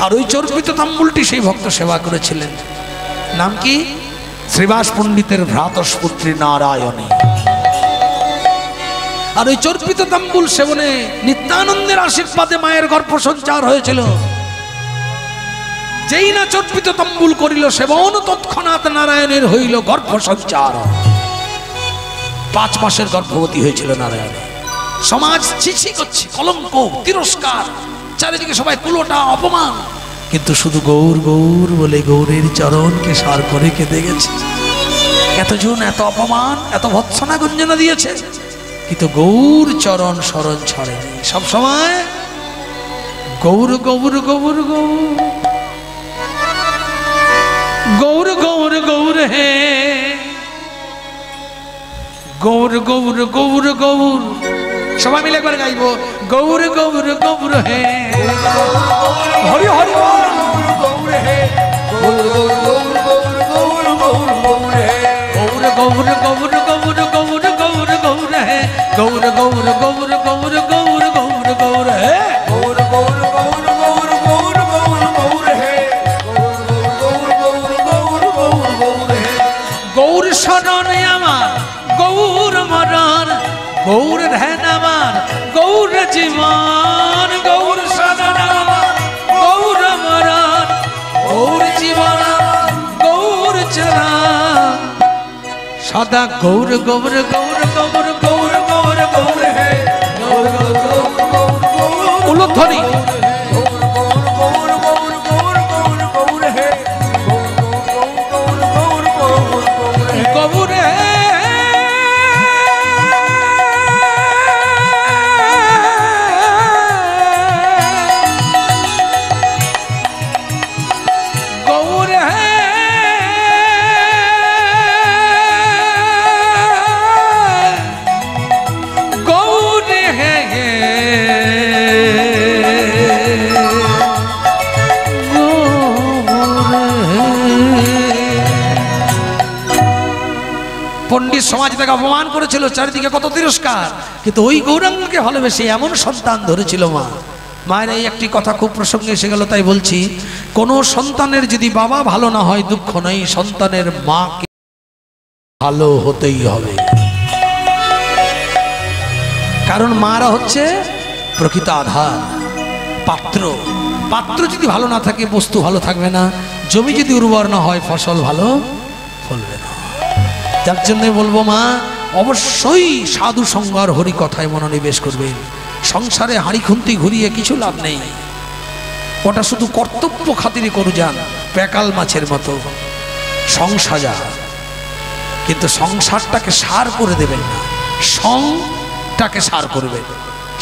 A: আর ওই চর্বিত তাম্বুলটি সেই ভক্ত সেবা করেছিলেন। নাম কি? শ্রীবাস পণ্ডিতের ভ্রাতস্পুত্রী নারায়ণী। আর ওই চর্পিত তাম্বুল সেবনে নিত্যানন্দের আশীর্বাদে মায়ের গর্ভ সঞ্চার হয়েছিল। যেই না চর্পিত তাম্বুল করিল সেবন, তৎক্ষণাৎ নারায়ণের হইল গর্ভ সঞ্চার। 5 মাসের গর্ভবতী হয়েছিল নারায়ণ। সমাজ ছিছি করছে, কলঙ্ক, তিরস্কার, চারিদিকে সবাই কুলোটা, অপমান, কিন্তু শুধু গৌর গৌর বলে গৌরের চরণকে সার করে কেঁদে গেছে। এতজন এত অপমান, এত ভৎসনা গঞ্জনা দিয়েছে, কিন্তু গৌর চরণ শরণ ছড়েনি। সব সময় গৌর গৌর গৌর গৌর গৌর গৌর গৌর হে গৌর গৌর গৌর গৌর। সবাই মিলে একবার গাইব, গৌর গৌর গৌর হে হরি হরি গৌর হে গৌর গৌর গৌর গৌর গৌর গৌর হে গৌর গৌর গৌর গৌর গৌর গৌর গৌর হে গৌর গৌর গৌর গৌর গৌর গৌর গৌর হে গৌর গৌর গৌর গৌর গৌর গৌর গৌর হে গৌর গৌর গৌর গৌর গৌর হে। গৌর শরণ আমার গৌর মরণ, গৌর ধ্যান আমার গৌর জীবন, গৌর শরণ আমার গৌর মরণ, গৌর জীবন গৌর চরণ, সদা গৌর গৌর গৌর গৌর গৌর গৌর গৌর হে গৌর গৌর গৌর গৌর উলুধ্বনি পণ্ডিত সমাজ তাকে অপমান করেছিল, চারিদিকে কত তিরস্কার, কিন্তু ওই গৌরাঙ্গকে ভালোবেসে এমন সন্তান ধরেছিল মা। মায়ের এই একটি কথা খুব প্রসঙ্গে এসে গেল, তাই বলছি, কোনো সন্তানের যদি বাবা ভালো না হয় দুঃখ নেই, সন্তানের মাকে ভালো হতেই হবে। কারণ মারা হচ্ছে প্রকৃত আধার, পাত্র। পাত্র যদি ভালো না থাকে বস্তু ভালো থাকবে না, জমি যদি উর্বর না হয় ফসল ভালো ফলবে না। যার জন্য বলবো মা, অবশ্যই সাধু সঙ্গ আর হরি কথায় মনোনিবেশ করবেন। সংসারে হাঁড়ি খুন্তি ঘুরিয়ে কিছু লাভ নেই, ওটা শুধু কর্তব্য খাতিরে করু যান, প্যাকাল মাছের মতো সংসাজা। কিন্তু সংসারটাকে সার করে দেবেন না, সংটাকে সার করবেন।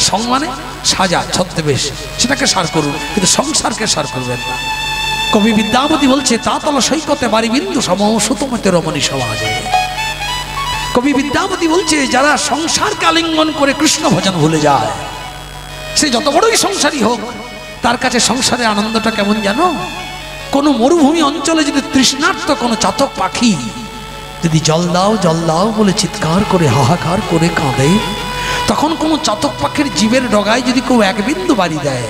A: সং মানে সাজা ছদ্মবেশ, সেটাকে সার করুন, কিন্তু সংসারকে সার করবেন না। কবি বিদ্যাপতি বলছে, তাতল সৈকতে বাড়ি বিন্দু সম সুতমতে রমণী সমাজে। কবি বিদ্যাপতি বলছে, যারা সংসারকে আলিঙ্গন করে কৃষ্ণ ভজন ভুলে যায়, সে যত বড়ই সংসারী হোক, তার কাছে সংসারের আনন্দটা কেমন জানো? কোনো মরুভূমি অঞ্চলে যদি তৃষ্ণার্ত কোনো চাতক পাখি যদি জল দাও বলে চিৎকার করে হাহাকার করে কাঁদে, তখন কোনো চাতক পাখির জীবের ডগায় যদি কেউ এক বিন্দু বাড়ি দেয়,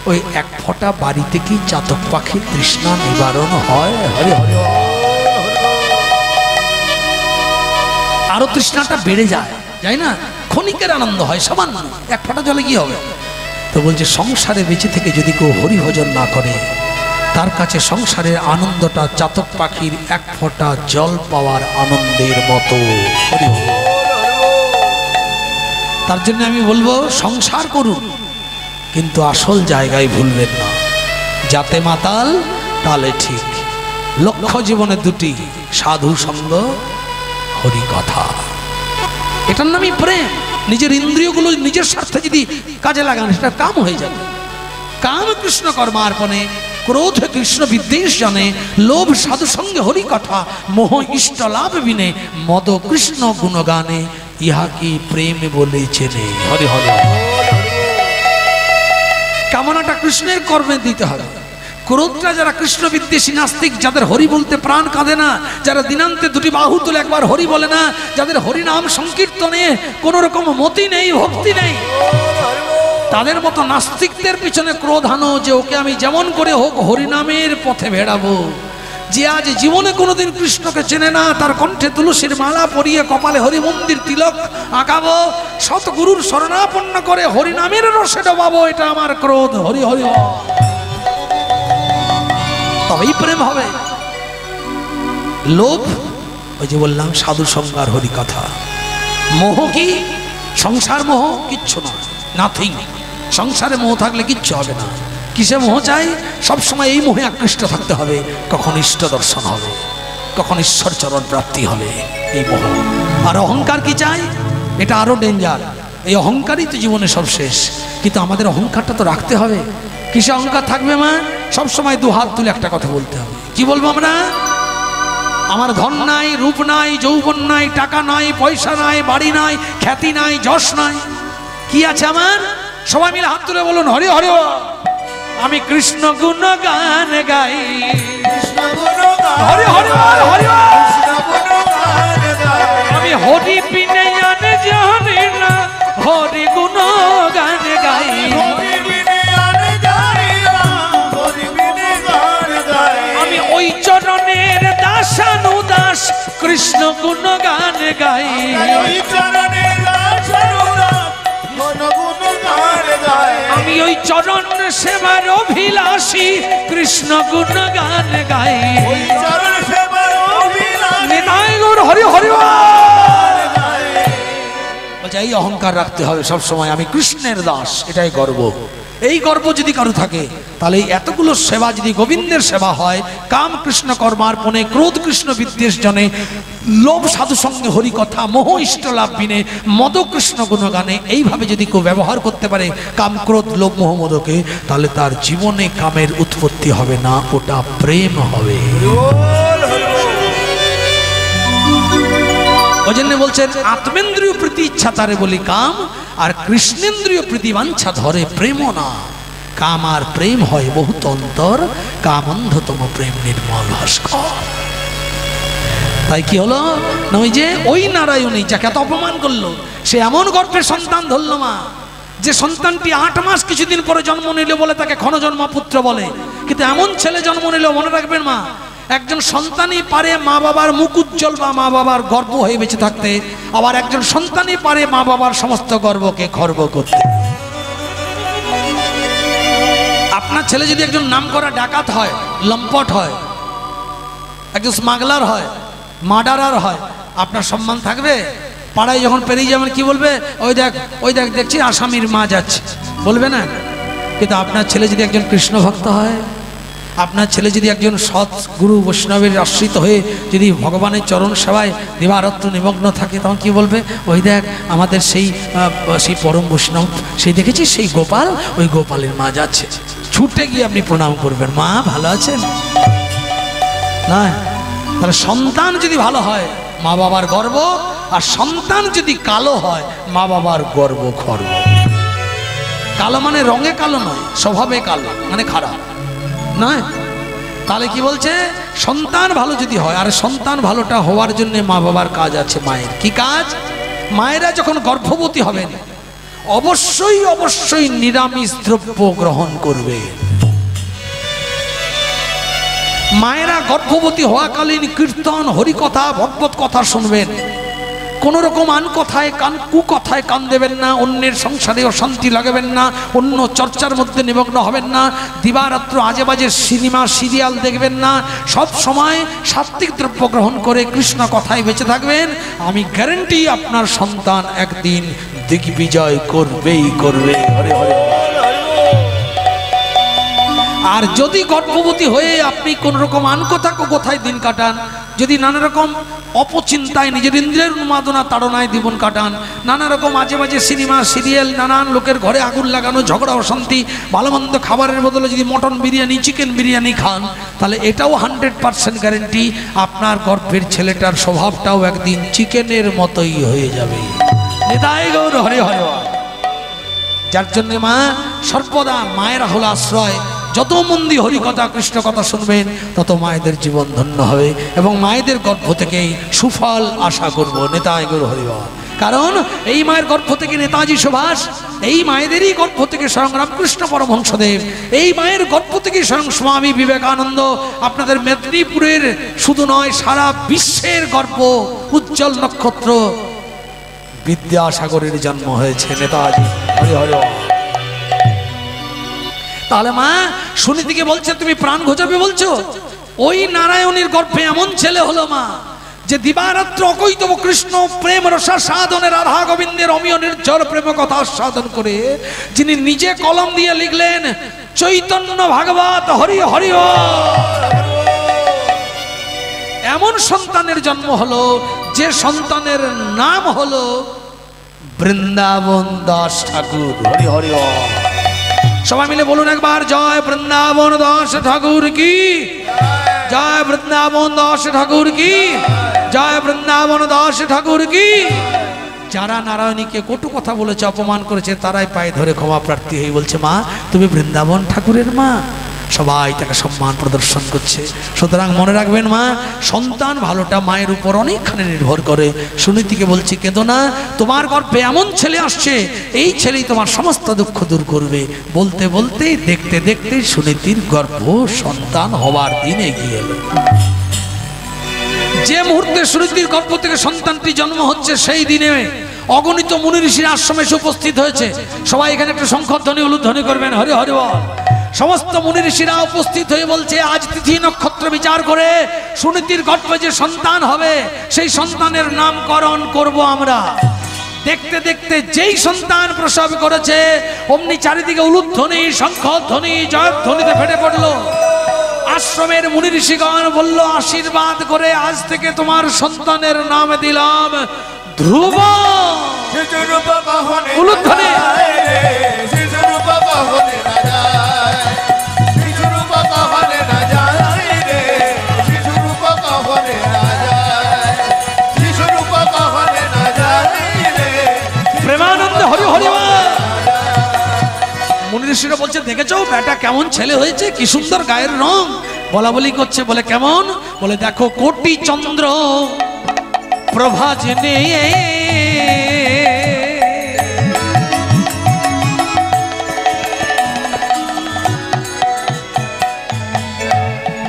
A: ওই এক ফোঁটা বাড়ি থেকেই চাতক পাখির তৃষ্ণা নিবারণ হয়। হরে হরে, আরো তৃষ্ণাটা বেড়ে যায়, যাই না? ক্ষণিকের আনন্দ হয়, সামান্য এক ফোঁটা জলে কি হবে? তো বলছে, সংসারে বেঁচে থেকে যদি কেউ হরিভজন না করে, তার কাছে সংসারের আনন্দটা চাতক পাখির এক ফোঁটা জল পাওয়ার আনন্দের মতো। তার জন্য আমি বলবো, সংসার করুন, কিন্তু আসল জায়গায় ভুলবেন না। যাতে মাতাল তালে ঠিক। লক্ষ্য জীবনে দুটি, সাধু সঙ্গ, হরি কথা। এটার নামই প্রেম। নিজের ইন্দ্রিয়গুলো নিজের স্বার্থে যদি কাজে লাগান, সেটা কাম হয়ে যাবে। কাম কৃষ্ণ কর্মার্পণে, ক্রোধ কৃষ্ণ বিদ্বেষ জানে, লোভ সাধু সঙ্গে হরি কথা, মোহ ইষ্ট লাভ বিনে, মদ কৃষ্ণ গুণগানে, ইহা কি প্রেম বলে চেনে। হরে হরে। কামনাটা কৃষ্ণের কর্মে দিতে হবে। ক্রোধটা যারা কৃষ্ণ বিদ্বেষী নাস্তিক, যাদের হরি বলতে প্রাণ কাঁদে না, যারা দিনান্তে দুটি বাহু তুলে একবার হরি বলে না, যাদের হরি নাম সংকীর্তনে কোনো রকম মতি নেই, ভক্তি নেই, তাদের মতো নাস্তিকদের পিছনে ক্রোধ আনো যে ওকে আমি যেমন করে হোক হরিনামের পথে ভেড়াবো। যে আজ জীবনে কোনোদিন কৃষ্ণকে চেনে না, তার কণ্ঠে তুলসীর মালা পরিয়ে কপালে হরি মন্দির তিলক আঁকাবো, সৎগুরুর শরণাপন্ন করে হরিনামের রসে ডোবাবো, এটা আমার ক্রোধ। হরি হরি, তবেই প্রেম হবে। লোভ, ওই যে বললাম, সাধু সঙ্গ আর হরি কথা। মোহ কি? সংসার মোহ কিচ্ছু না, নাথিং। সংসারে মোহ থাকলে কিচ্ছু হবে না। কিসে মোহ চাই? সবসময় এই মোহে আকৃষ্ট থাকতে হবে। কখন ইষ্ট দর্শন হবে, কখন ঈশ্বর চরণ প্রাপ্তি হবে, এই মোহ। আর অহংকার কি চাই? এটা আরো ডেঞ্জার। এই অহংকারই তো জীবনে সব শেষ। কিন্তু আমাদের অহংকারটা তো রাখতে হবে। কিসে অহংকার থাকবে মা? সবসময় দু হাত তুলে একটা কথা বলতে হবে। কি বলবো আমরা? আমার ধন নাই, রূপ নাই, যৌবন নাই, টাকা নাই, পয়সা নাই, বাড়ি নাই, খ্যাতি নাই, যশ নাই, কি আছে আমার? সবাই মিলে হাত তুলে বলুন, হরি হরি। আমি কৃষ্ণ গুণ গান গাই, হরি হরি হরি। আমি হরি বিনে জানি না, হরি গুণ গান গাই। আমি ওই চরণের দাসানুদাস, কৃষ্ণ গুণ গান গাই। আমি ওই চরণ সেবার অভিলাষী, কৃষ্ণ গুণ গান গাই। হরি হরি। এই অহংকার রাখতে হবে সব সময়, আমি কৃষ্ণের দাস, এটাই গর্ব। এই গর্ব যদি কারো থাকে, তাহলে এতগুলো সেবা যদি গোবিন্দের সেবা হয়, কাম কৃষ্ণ কর্মার্পণে, ক্রোধ কৃষ্ণ বিদ্বেষ জনে, লোভ সাধু সঙ্গে হরি কথা, মোহ ইষ্ট লাভ বিনে, মদ কৃষ্ণ গুণগানে, এইভাবে যদি কেউ ব্যবহার করতে পারে কাম ক্রোধ লোভ মোহ মদকে, তাহলে তার জীবনে কামের উৎপত্তি হবে না, ওটা প্রেম হবে। ওই জন্য বলছেন, আত্মেন্দ্রিয় প্রীতি ইচ্ছা তারে বলি কাম, আর কৃষ্ণেন্দ্রিয় প্রীতি বাঞ্ছা ধরে প্রেম না। কাম আর প্রেম হয় বহুত অন্তর, কাম অন্ধতম প্রেম নির্মল ভাস্কর। তাই কি হলো না, ওই যে ওই নারায়ণী যাকে এত অপমান করলো, সে এমন গর্ভের সন্তান ধরল মা, যে সন্তানটি 8 মাস কিছুদিন পরে জন্ম নিল বলে তাকে ক্ষণজন্মা পুত্র বলে। কিন্তু এমন ছেলে জন্ম নিল, মনে রাখবেন মা, একজন সন্তানই পারে মা বাবার মুখ উজ্জ্বল বা মা বাবার গর্ব হয়ে বেঁচে থাকতে, আবার একজন সন্তানই পারে মা বাবার সমস্ত গর্বকে খর্ব করতে। আপনার ছেলে যদি একজন নামকরা ডাকাত হয়, লম্পট হয়, একজন স্মাগলার হয়, মার্ডারার হয়, আপনার সম্মান থাকবে? পাড়ায় যখন পেরিয়ে যাবেন কি বলবে? ওই দেখ ওই দেখ, দেখছি আসামির মা যাচ্ছে, বলবে না? কিন্তু আপনার ছেলে যদি একজন কৃষ্ণ ভক্ত হয়, আপনার ছেলে যদি একজন সৎ গুরু বৈষ্ণবের আশ্রিত হয়ে যদি ভগবানের চরণ সেবায় দিবারাত্র নিমগ্ন থাকে, তখন কি বলবে? ওই দেখ আমাদের সেই পরম বৈষ্ণব, সেই দেখেছিস সেই গোপাল, ওই গোপালের মা যাচ্ছে। ছুটে গিয়ে আপনি প্রণাম করবেন, মা ভালো আছেন না? তাহলে সন্তান যদি ভালো হয় মা বাবার গর্ব, আর সন্তান যদি কালো হয় মা বাবার গর্ব খর্ব। কালো মানে রঙে কালো নয়, স্বভাবে কালো মানে খারাপ নয়। তাহলে কি বলছে? সন্তান ভালো যদি হয়, আর সন্তান ভালোটা হওয়ার জন্য মা বাবার কাজ আছে। মায়ের কি কাজ? মায়েরা যখন গর্ভবতী হবেন অবশ্যই অবশ্যই নিরামিষ দ্রব্য গ্রহণ করবে। মায়েরা গর্ভবতী হওয়াকালীন কীর্তন, হরিকথা, ভগবত কথা শুনবেন। কোন রকম কুকথায় কান দেবেন না, অন্যের সংসারে অশান্তি লাগাবেন না, অন্য চর্চার মধ্যে নিমগ্ন হবেন না, দিবারাত্র আজে বাজে সিনেমা সিরিয়াল দেখবেন না, সব সময় সাত্বিক দ্রব্য গ্রহণ করে কৃষ্ণ কথায় বেঁচে থাকবেন। আমি গ্যারান্টি আপনার সন্তান একদিন দিগ্বিজয় করবেই করবে। হরে হরে। আর যদি গর্ভবতী হয়ে আপনি কোন রকম কোথায় দিন কাটান, যদি নানা রকম অপচিন্তায় নিজের ইন্দ্রিয়ের উন্মাদনা তাড়নায় জীবন কাটান, নানা রকম আজে বাজে সিনেমা সিরিয়াল, নানান লোকের ঘরে আগুন লাগানো, ঝগড়া অশান্তি, ভালো মন্দ খাবারের বদলে যদি মটন বিরিয়ানি, চিকেন বিরিয়ানি খান, তাহলে এটাও 100% গ্যারেন্টি আপনার গর্ভের ছেলেটার স্বভাবটাও একদিন চিকেনের মতোই হয়ে যাবে। নিতাই গৌর হরে হরে। যার জন্য মা সর্বদা, মায়েরা হলো আশ্রয়। যত মন্দি হরিকথা কৃষ্ণ কথা শুনবেন তত মায়েদের জীবন ধন্য হবে, এবং মায়েদের গর্ভ থেকেই সুফল আশা করব। নিতাই গৌর হরিবল। কারণ এই মায়ের গর্ভ থেকে নেতাজি সুভাষ, এই মায়েদেরই গর্ভ থেকে স্বয়ং রামকৃষ্ণ পরমহংসদেব, এই মায়ের গর্ভ থেকে স্বয়ং স্বামী বিবেকানন্দ, আপনাদের মেদিনীপুরের শুধু নয় সারা বিশ্বের গর্ব উজ্জ্বল নক্ষত্র বিদ্যাসাগরের জন্ম হয়েছে। নেতাজি হরি হরি। তাহলে মা সুনীতিকে বলছে তুমি প্রাণ ঘোচাবে বলছো? ওই নারায়ণীর গর্ভে এমন ছেলে হলো মা, যে দিবারাত্র অকৈতব কৃষ্ণ প্রেম রসা সাধনে রাধা গোবিন্দের অমিয় নির্ঝর প্রেম কথা সাধন করে, যিনি নিজে কলম দিয়ে লিখলেন চৈতন্য ভাগবত হরি হরি। এমন সন্তানের জন্ম হলো যে সন্তানের নাম হলো বৃন্দাবন দাস ঠাকুর। হরি হরি। সবাই মিলে বলুন একবার, জয় বৃন্দাবন দাস ঠাকুর কি জয়, বৃন্দাবন দাস ঠাকুর কি জয়, বৃন্দাবন দাস ঠাকুর কি। যারা নারায়ণীকে কটু কথা বলেছে, অপমান করেছে, তারাই পায়ে ধরে ক্ষমা প্রার্থী হয়ে বলছে মা তুমি বৃন্দাবন ঠাকুরের মা। সবাই তাকে সম্মান প্রদর্শন করছে। সুতরাং মনে রাখবেন মা, সন্তান ভালোটা মায়ের উপর অনেকখানি নির্ভর করে। সুনীতিকে বলছি কেঁদো না, তোমার গর্ভে এমন ছেলে আসছে, এই ছেলেই তোমার সমস্ত দুঃখ দূর করবে। বলতে বলতে দেখতে দেখতে সুনীতির গর্ভ সন্তান হওয়ার দিন এগিয়ে এলো। যে মুহূর্তে সুনীতির গর্ভ থেকে সন্তানটি জন্ম হচ্ছে, সেই দিনে অগণিত মুনি ঋষির আশ্রমে এসে উপস্থিত হয়েছে। সবাই এখানে একটা শঙ্খধ্বনি উলুধ্বনি করবেন, হরি হরি বল। সমস্ত মুনি ঋষিরা উপস্থিত হয়ে বলছে আজ তিথি নক্ষত্র বিচার করে সুনীতির গর্ভে যে সন্তান হবে, সেই সন্তানের নামকরণ করব আমরা। দেখতে দেখতে যেই সন্তান প্রসব করেছে, অমনি চারিদিকে উলুধ্বনি, শঙ্খধ্বনি, জয়ধ্বনিতে ফেটে পড়লো। আশ্রমের মুনি ঋষিগণ বলল আশীর্বাদ করে আজ থেকে তোমার সন্তানের নাম দিলাম ধ্রুব। উলুধ্বনি। প্রেমানন্দ হরি হরি। মুনি ঋষিরা বলছে দেখেছো বেটা কেমন ছেলে হয়েছে, কি সুন্দর গায়ের রং। বলা বলি করছে, বলে কেমন? বলে দেখো কোটি চন্দ্র প্রভা জেনে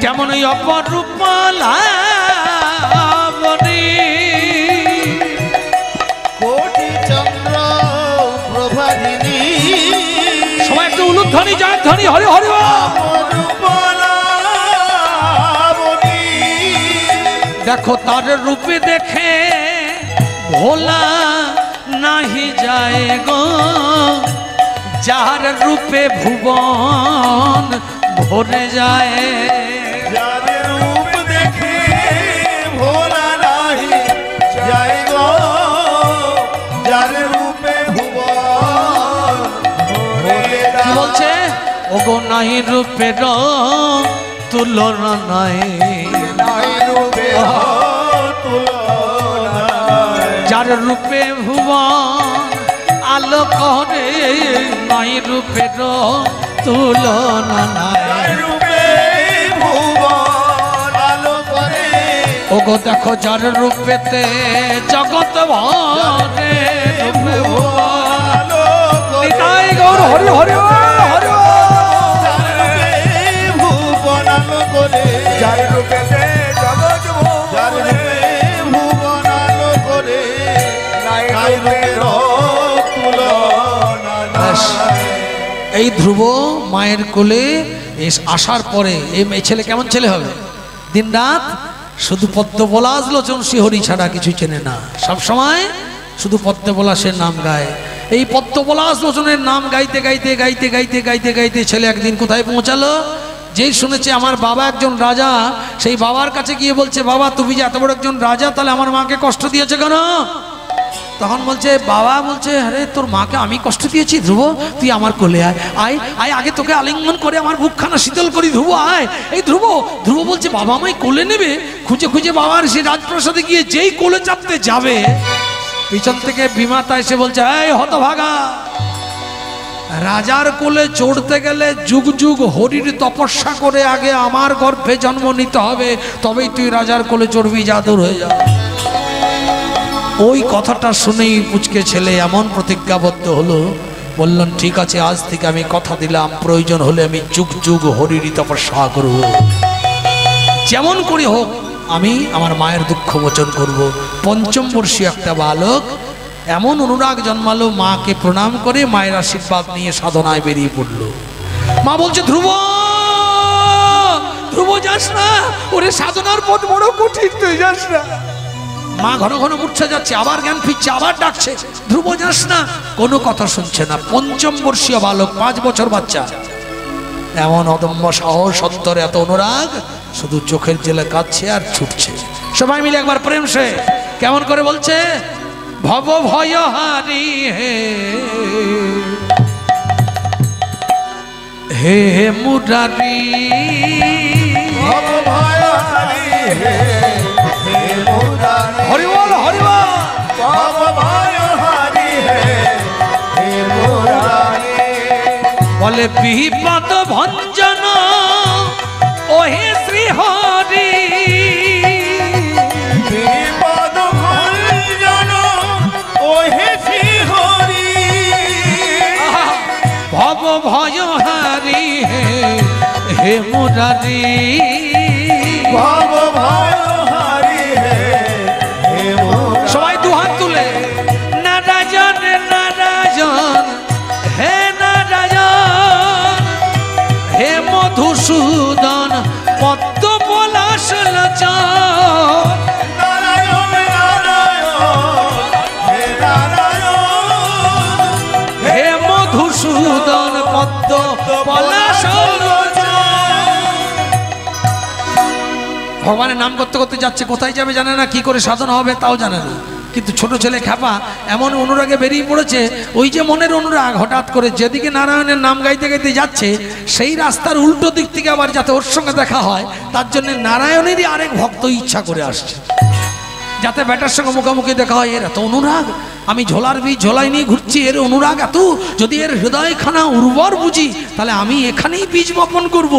A: কেমন ওই অপরূপ লাবণী,
C: কোটি চন্দ্র প্রভা জেনে।
A: সবাই একটু উলুধ্বনি জয়ধ্বনি হরি হরি। দেখো তার রূপে দেখে ভোলা নাহি যায় গো, যার রূপে ভুবন ভরে যায়।
C: যার রূপ দেখে ভোলা নাহি যায় গো, যার রূপে ভুবন ভরে যায়।
A: কি বলছে? ওগো নাই রূপের তুলনা নাই,
C: নাই রূপে তুলনা নাই।
A: যার রূপে ভুবন আলো করে, নাই রূপের তুলনা নাই।
C: যার রূপে ভুবন আলো করে,
A: ওগো দেখো যার রূপেতে জগৎ ভরে, রূপে ভুবন
C: আলো করে।
A: নিতাই গৌর হরি হরি হরি।
C: যার রূপে ভুবন আলো করে,
B: যার রূপেতে জগৎ
C: যার রূপে ভুবন আলো করে,
B: নাই
C: নাই রূপের তুলনা
A: ব্যাস।
C: নাই।
A: এই ধ্রুব মায়ের কোলে আসার পরে এই ছেলে কেমন ছেলে হবে? দিন রাত শুধু পদ্মপলাশ লোচন শ্রীহরি ছাড়া কিছু চেনে না, সব সময় শুধু পদ্মপলাশের নাম গায়। এই পদ্মপলাশ লোচনের নাম গাইতে গাইতে গাইতে গাইতে গাইতে গাইতে ছেলে একদিন কোথায় পৌঁছালো? যেই শুনেছে আমার বাবা একজন রাজা, সেই বাবার কাছে গিয়ে বলছে, বাবা তুমি যে এত বড় একজন রাজা, তাহলে আমার মাকে কষ্ট দিয়েছে কেন? তখন বলছে, বাবা বলছে, আরে তোর মাকে আমি কষ্ট দিয়েছি ধ্রুব, তুই আমার কোলে আয়, আয় আয়, আগে তোকে আলিঙ্গন করে আমার বুকখানা শীতল করি ধ্রুব, আয়। এই ধ্রুব ধ্রুব বলছে, বাবা আমায় কোলে নেবে? খুঁজে খুঁজে বাবার সেই রাজপ্রাসাদে গিয়ে যেই কোলে চাপতে যাবে, পিছন থেকে বিমাতা এসে বলছে, এই হতভাগা, রাজার কোলে চড়তে গেলে যুগ যুগ হরির তপস্যা করে আগে আমার গর্ভে জন্ম নিতে হবে, তবেই তুই রাজার কোলে চড়বি, যা দূর হয়ে যা। ওই কথাটা শুনেই পুচকে ছেলে এমন প্রতিজ্ঞাবদ্ধ হলো, বললেন ঠিক আছে, আজ থেকে আমি কথা দিলাম, প্রয়োজন হলে আমি যুগ যুগ হরির তপস্যা করব, যেমন করে হোক আমি আমার মায়ের দুঃখ মোচন করব। পঞ্চম বর্ষীয় একটা বালক এমন অনুরাগ জন্মালো, মাকে প্রণাম করে মায়ের আশীর্বাদ নিয়ে সাধনায় বেরিয়ে পড়ল। মা বলছে, ধ্রুব ধ্রুব যাস না, ওরে সাধনার পথ বড় কঠিন, তুই যাস না। মা ঘন ঘন মূর্ছা যাচ্ছে, আবার জ্ঞান ফিরছে, আবার ডাকছে, ধ্রুব যাস না, কোনো কথা শুনছে না। পঞ্চম বর্ষীয় বালক, 5 বছর বাচ্চা, এমন অদম্য সাহস, সত্তর এত অনুরাগ, শুধু চোখের জেলে কাঁদছে আর ছুটছে। সবাই মিলে একবার প্রেম সে কেমন করে বলছে, ভব ভয় হারি হে হে মুরারি,
C: ভব ভয় হারি হে, হে মুরারি।
A: হরি বল হরি বল।
C: ভব ভয় হারি হে, হে মুরারি।
A: বলে বিপদ ভঞ্জন ওহে শ্রী হরি,
C: বিপদ ভঞ্জন ওহে শ্রী হরি।
A: ভব ভয় হারি হে হে মুরারি,
C: ভব ভয় হারি হে, হে মুরারি।
A: সবাই দুহাত তুলে, নারায়ণ নারায়ণ হে নারায়ণ হে মধুসূদন পদ্ম পলাশ লোচন,
C: নারায়ণ নারায়ণ হে নারায়ণ,
A: হে মধুসূদন পদ্ম পলাশ লোচন। ভগবানের নাম করতে করতে যাচ্ছে, কোথায় যাবে জানে না, কি করে সাধনা হবে তাও জানে না, কিন্তু ছোট ছেলে খ্যাপা এমন অনুরাগে বেরিয়ে পড়েছে, ওই যে মনের অনুরাগ, হঠাৎ করে যেদিকে নারায়ণের নাম গাইতে গাইতে যাচ্ছে, সেই রাস্তার উল্টো দিক থেকে আবার যাতে ওর সঙ্গে দেখা হয়, তার জন্য নারায়ণেরই আরেক ভক্ত ইচ্ছা করে আসছে, যাতে বেটার সঙ্গে মুখোমুখি দেখা হয়। এর এত অনুরাগ, আমি ঝোলার বীজ ঝোলাই নিয়ে ঘুরছি, এর অনুরাগ এত, যদি এর হৃদয়খানা উর্বর বুঝি, তাহলে আমি এখানেই বীজ বপন করব,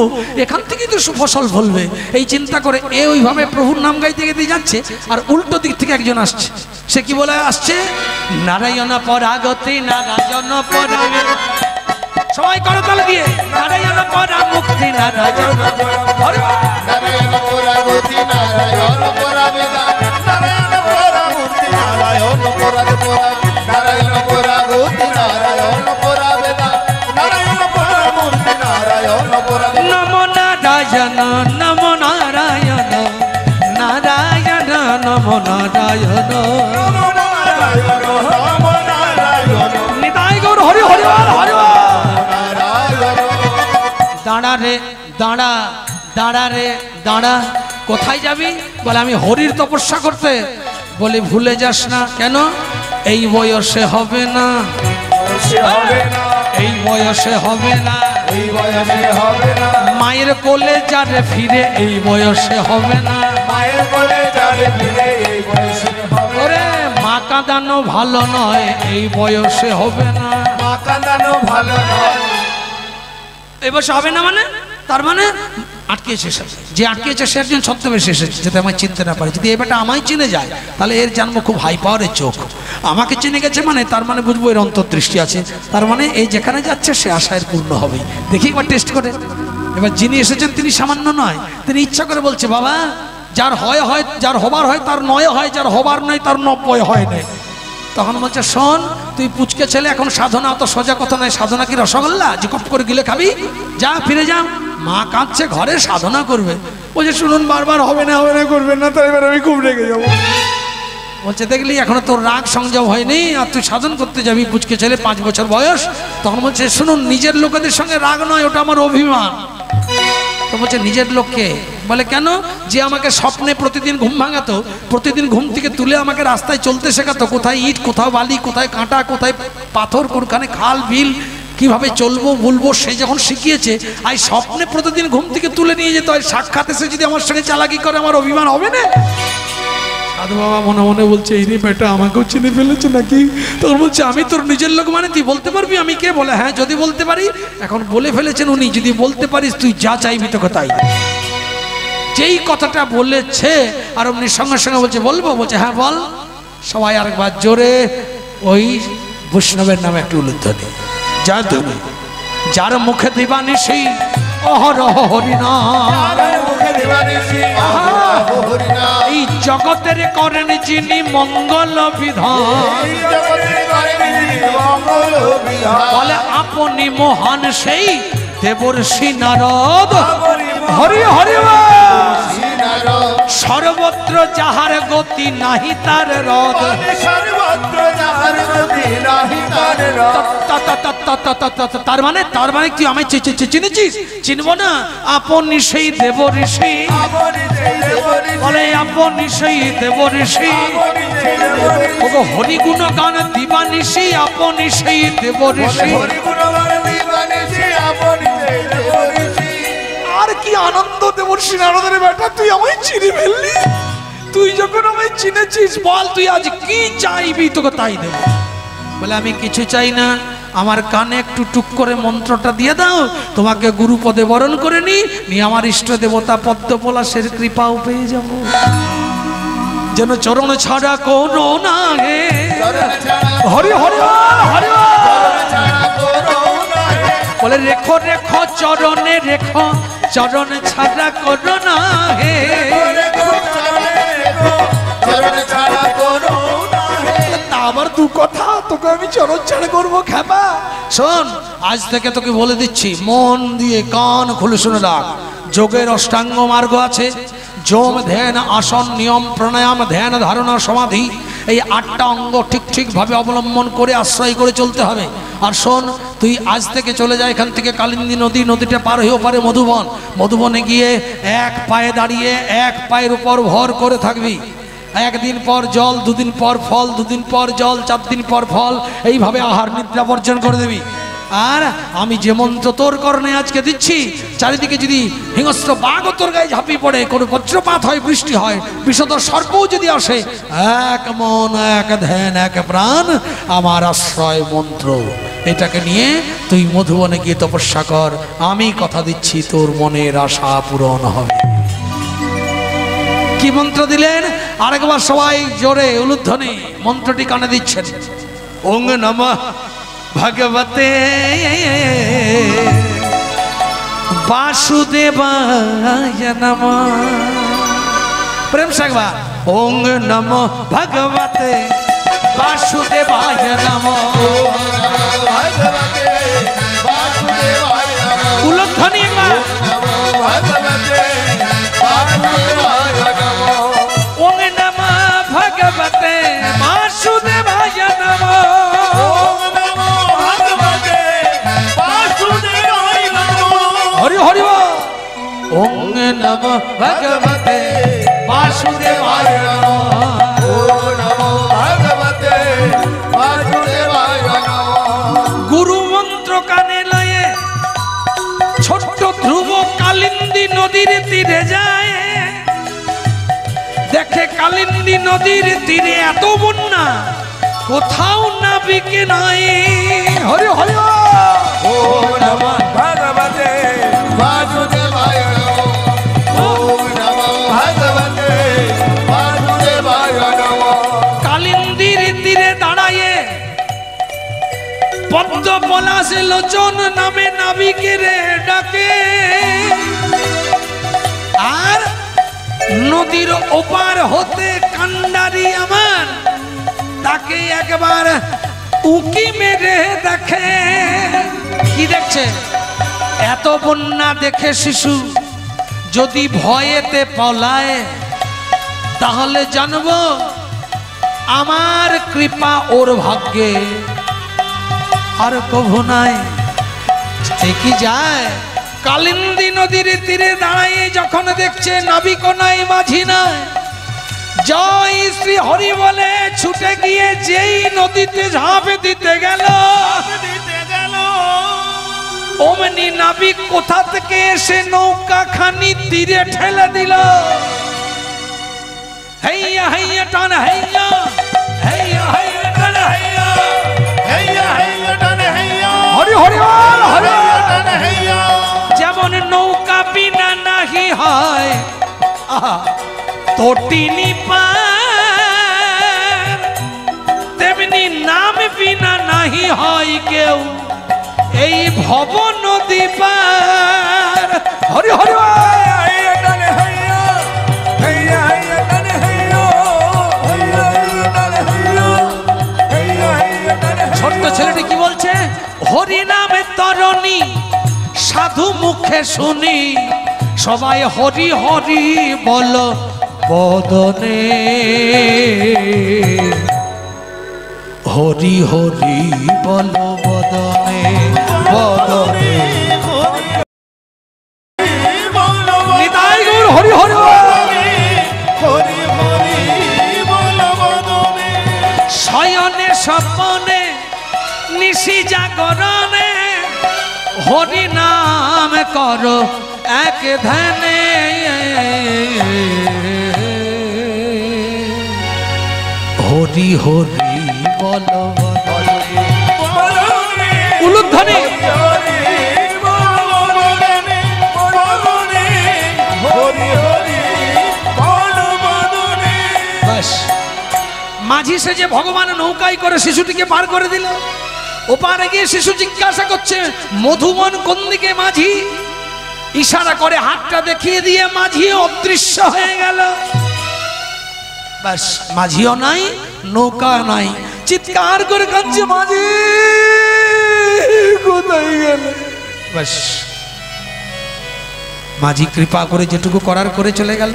A: এখান থেকেই তো সুফসল ফলবে। এই চিন্তা করে এ ওইভাবে প্রভুর নাম গাইতে গাইতে যাচ্ছে, আর উল্টো দিক থেকে একজন আসছে। সে কি বলে আসছে, নারায়ণ পরাগতি নারায়ণ পরাগে, সবাই করতাল দিয়ে, নারায়ণ পরা মুক্তি নারায়ণ হরি বল।
C: নারায়ণ পরাগতি নারায়ণ পরাবেদা, নারায়ণ পরামূর্তি নারায়ণ পরাবে পরা, নারায়ণ পরাগতি নারায়ণ পরাবেদা, নারায়ণ পরামূর্তি নারায়ণ পরাবে।
A: নমো নারায়ণ নমো নারায়ণ নারায়ণ নমো নারায়ণ,
C: নমো নারায়ণ নমো নারায়ণ
A: নিতাই গৌর হরি হরি বল হরি বল।
C: নারায়ণ।
A: দাঁড়া রে দাঁড়া রে দাঁড়া, কোথায় যাবি? বলে আমি হরির তপস্যা করতে। বলে ভুলে যাস না। কেন? এই বয়সে হবে না, এই বয়সে হবে না,
C: এই বয়সে হবে না,
A: মায়ের কোলে যারে ফিরে এই বয়সে হবে না।
C: মায়ের কোলে যাবে ফিরে এই বয়সে হবে না।
A: ওরে মা কাঁদানো ভালো নয়, এই বয়সে হবে না।
C: মা কাঁদানো ভালো নয়।
A: এই বয়সে হবে না মানে? তার মানে আটকেছে সে। যে আটকেছে সে একজন ছদ্মবেশে এসেছে, যাতে আমায় চিনতে না পারে। যদি এই বেটা আমায় চিনে যায় তাহলে এর জন্ম খুব হাই পাওয়ারের চোখ। আমাকে চিনে গেছে মানে তার মানে বুঝবো এর অন্তর্দৃষ্টি আছে। তার মানে এই যেখানে যাচ্ছে সে আশায় পূর্ণ হবেই। দেখি একবার টেস্ট করে। এবার যিনি এসেছেন তিনি সামান্য নয়, তিনি ইচ্ছা করে বলছে, বাবা যার হয় হয়, যার হবার হয় তার নয় হয়, যার হবার নয় তার 90 হয় না। তখন বলছে, শোন তুই পুচকে ছেলে, এখন সাধনা অত সোজা কথা নয়। সাধনা কি রসগোল্লা যে কপ করে গিলে খাবি? যা ফিরে যা, মা কাঁদছে, ঘরে সাধনা করবে। বলছে শুনুন বারবার হবে না হবে না করবেন না, তাই এবার আমি খুব রেগে যাবো। বলছে দেখলি এখনো তোর রাগ সংযম হয়নি, আর তুই সাধন করতে যাবি, পুচকে ছেলে 5 বছর বয়স। তখন বলছে শুনুন নিজের লোকেদের সঙ্গে রাগ নয়, ওটা আমার অভিমান। তো বলছে নিজের লোককে? বলে কেন? যে আমাকে স্বপ্নে প্রতিদিন ঘুম ভাঙাতো, প্রতিদিন ঘুম থেকে তুলে আমাকে রাস্তায় চলতে শেখাতো, কোথায় ইট, কোথাও বালি, কোথায় কাঁটা, কোথায় পাথর, কোনখানে খাল বিল, কিভাবে চলবো বলবো, সে যখন শিখিয়েছে, আর স্বপ্নে প্রতিদিন ঘুম থেকে তুলে নিয়ে যেতে হয়, সাক্ষাৎ এসে যদি আমার সঙ্গে চালাকি করে আমার অভিমান হবে না? সাধু বাবা মনে মনে বলছে এই রে বেটা আমাকেও চিনে ফেলেছে নাকি। তখন বলছে আমি তোর নিজের লোক মানে তুই বলতে পারবি আমি কে? বলে হ্যাঁ যদি বলতে পারি। এখন বলে ফেলেছেন উনি, যদি বলতে পারিস তুই যা চাইবি তোকে তাই। যেই কথাটা বলেছে আর অমনি সঙ্গে সঙ্গে বলছে বলবো? বলছে হ্যাঁ বল। সবাই আরেকবার জোরে ওই বৈষ্ণবের নামে একটু উল্লেখধ্বনি। যা তুমি যার মুখে দিবানি সেই অহরহ হরিনাম, এই জগতের করেন যিনি মঙ্গল বিধান, বলে আপনি মহান সেই দেবর্ষি নারদ। হরি হরি সর্বত্র যাহার গতি নাহি তার রদ, তার মানে তুই আমায় চিনেছিস? চিনবো না? আপনি সেই দেব ঋষি, বলে আপনি সেই দেব ঋষি, হরিগুণ গান দিবানিশি, আপনি সেই দেব ঋষি। আর কি আনন্দ দেবর্ষি নারদের বেটা, তুই আমায় চিনে ফেললি। তুই যখন আমায় চিনেছিস বল তুই আজ কি চাইবি, তোকে তাই দেব। বলে আমি কিছু চাই না, আমার কানে একটু টুক করে মন্ত্রটা দিয়ে দাও, তোমাকে গুরুপদে বরণ করে নি আমার ইষ্ট দেবতা পদ্মপলাশের কৃপাও পেয়ে যাব। যেন চরণ ছাড়া কোনো না হে। হরি হরি হরি বলে রেখো রেখো চরণে রেখো, চরণ ছাড়া করো না হে। তা আবার দু কথা, তোকে আমি চরণ ছাড়া করবো খেপা? শোন আজ থেকে তোকে বলে দিচ্ছি, মন দিয়ে কান খুলে শুনে রাখ। যোগের অষ্টাঙ্গ মার্গ আছে, যোগ ধ্যান আসন নিয়ম প্রাণায়াম ধ্যান ধারণা সমাধি, এই 8টা অঙ্গ ঠিক ঠিকভাবে অবলম্বন করে আশ্রয় করে চলতে হবে। আর শোন তুই আজ থেকে চলে যায় এখান থেকে কালিন্দী নদী, নদীটা পার হয়েও পারে মধুবন, মধুবনে গিয়ে এক পায়ে দাঁড়িয়ে এক পায়ের উপর ভর করে থাকবি। একদিন পর জল, দুদিন পর ফল, দুদিন পর জল, 4 দিন পর ফল, এইভাবে আহার নিদ্রা বর্জন করে দিবি। আর আমি যে মন্ত্র তোর করণে আজকে দিচ্ছি, চারিদিকে যদি হিংস্র বাঘও তোর গায়ে ঝাঁপিয়ে পড়ে, কোনো বজ্রপাত হয়, বৃষ্টি হয়, বিষধর সর্পও যদি আসে, এক মন এক ধ্যান এক প্রাণ আমার আশ্রয় মন্ত্র, এটাকে নিয়ে তুই মধুবনে গিয়ে তপস্যা কর। আমি কথা দিচ্ছি তোর মনের আশা পূরণ হবে। কি মন্ত্র দিলেন? আরেকবার সবাই জোরে উলুধ্বনি মন্ত্রটি কানে দিচ্ছেন। ওং নমঃ ভগবতে বাসুদেবায় নমঃ। প্রেম সাগবা ওং নমঃ ভগবতে বাসুদেবায় নমঃ। উলুধ্বনি ওং নমঃ ভগবতে বাসুদেবায় নমঃ। হরি হরি ওং নমো ভগবতে বাসুদেবায় নমঃ।
C: ওম নমো ভগবতে বাসুদেবায় নমঃ।
A: গুরু মন্ত্র কানে লয়ে ছোট্ট ধ্রুব কালিন্দী নদীর তীরে যায়, দেখে কালিন্দী নদীর তীরে এত বন্যা, কোথাও নাবিক নাই। হরি হরি
C: ওম নমো ভগবতে বাসুদেবায় নমঃ। ওম নমো ভগবতে বাসুদেবায় নমঃ।
A: কালিন্দীর তীরে দাঁড়ায়ে পদ্ম পলাশ লোচন নামে নাবিকের ডাকে, আর নদীর ওপার হতে কান্ডারি আমার তাকে একবার উকি মেরে দেখে। কি দেখছে? এত বন্যা দেখে শিশু যদি ভয়েতে পলায়, তাহলে জানবো আমার কৃপা ওর ভাগ্যে আর কভু নাই। কি যায় কালিন্দী নদীর তীরে দাঁড়াইয়ে যখন দেখছে নাবিক নাই, মাঝি নাই, জয় শ্রী হরি বলে ছুটে গিয়ে যেই নদীতে ঝাঁপ দিতে গেল, অমনি নাবিক কোথা থেকে এসে নৌকা খানি তীরে ঠেলে দিল। হেইয়া হেইয়া টান হেইয়া, হেইয়া হেইয়া টান হেইয়া,
C: হেইয়া হেইয়া টানে হেইয়া,
A: হরি হরি বল, হরি
C: হেইয়া টানে হেইয়া।
A: যেমন নৌকা বিনা নাহি হয় আহা তটিনি পার, তেমনি নাম বিনা নাহি হয় কেউ এই ভব নদী পার। হরি হরি বল।
C: হেইয়া টানে হেইয়া, হেইয়া হেইয়া টানে হেইয়া, হেইয়া হেইয়া টানে হেইয়া, হেইয়া হেইয়া টানে হেইয়া।
A: ছোট্ট ছেলেটি কি বলছে? হরি নামে তরণী সাধু মুখে শুনি, সবাই হরি হরি বল বদনে, হরি হরি বল বদনে বদনে। নিতাই গৌর হরি হরি বল।
C: হরি হরি বল বদনে।
A: শয়নে স্বপনে নিশি জাগরণে হরি নাম করো এক ধ্যানে, হরি হরি বল বদনে। উলুধ্বনি
C: হরি বল বদনে, বদনে। হরি হরি বল বদনে।
A: বাস মাঝি সে যে ভগবান নৌকায় করে শিশুটিকে পার করে দিল। ওপারে গিয়ে শিশু জিজ্ঞাসা করছে মধুবন কোন দিকে মাঝি? ইশারা করে হাতটা দেখিয়ে দিয়ে মাঝি অদৃশ্য হয়ে গেল। বাস মাঝিও নাই, নৌকা নাই, চিৎকার করে কাঁদছে মাঝি কোথায় গেল? বাস মাঝি কৃপা করে যেটুকু করার করে চলে গেল।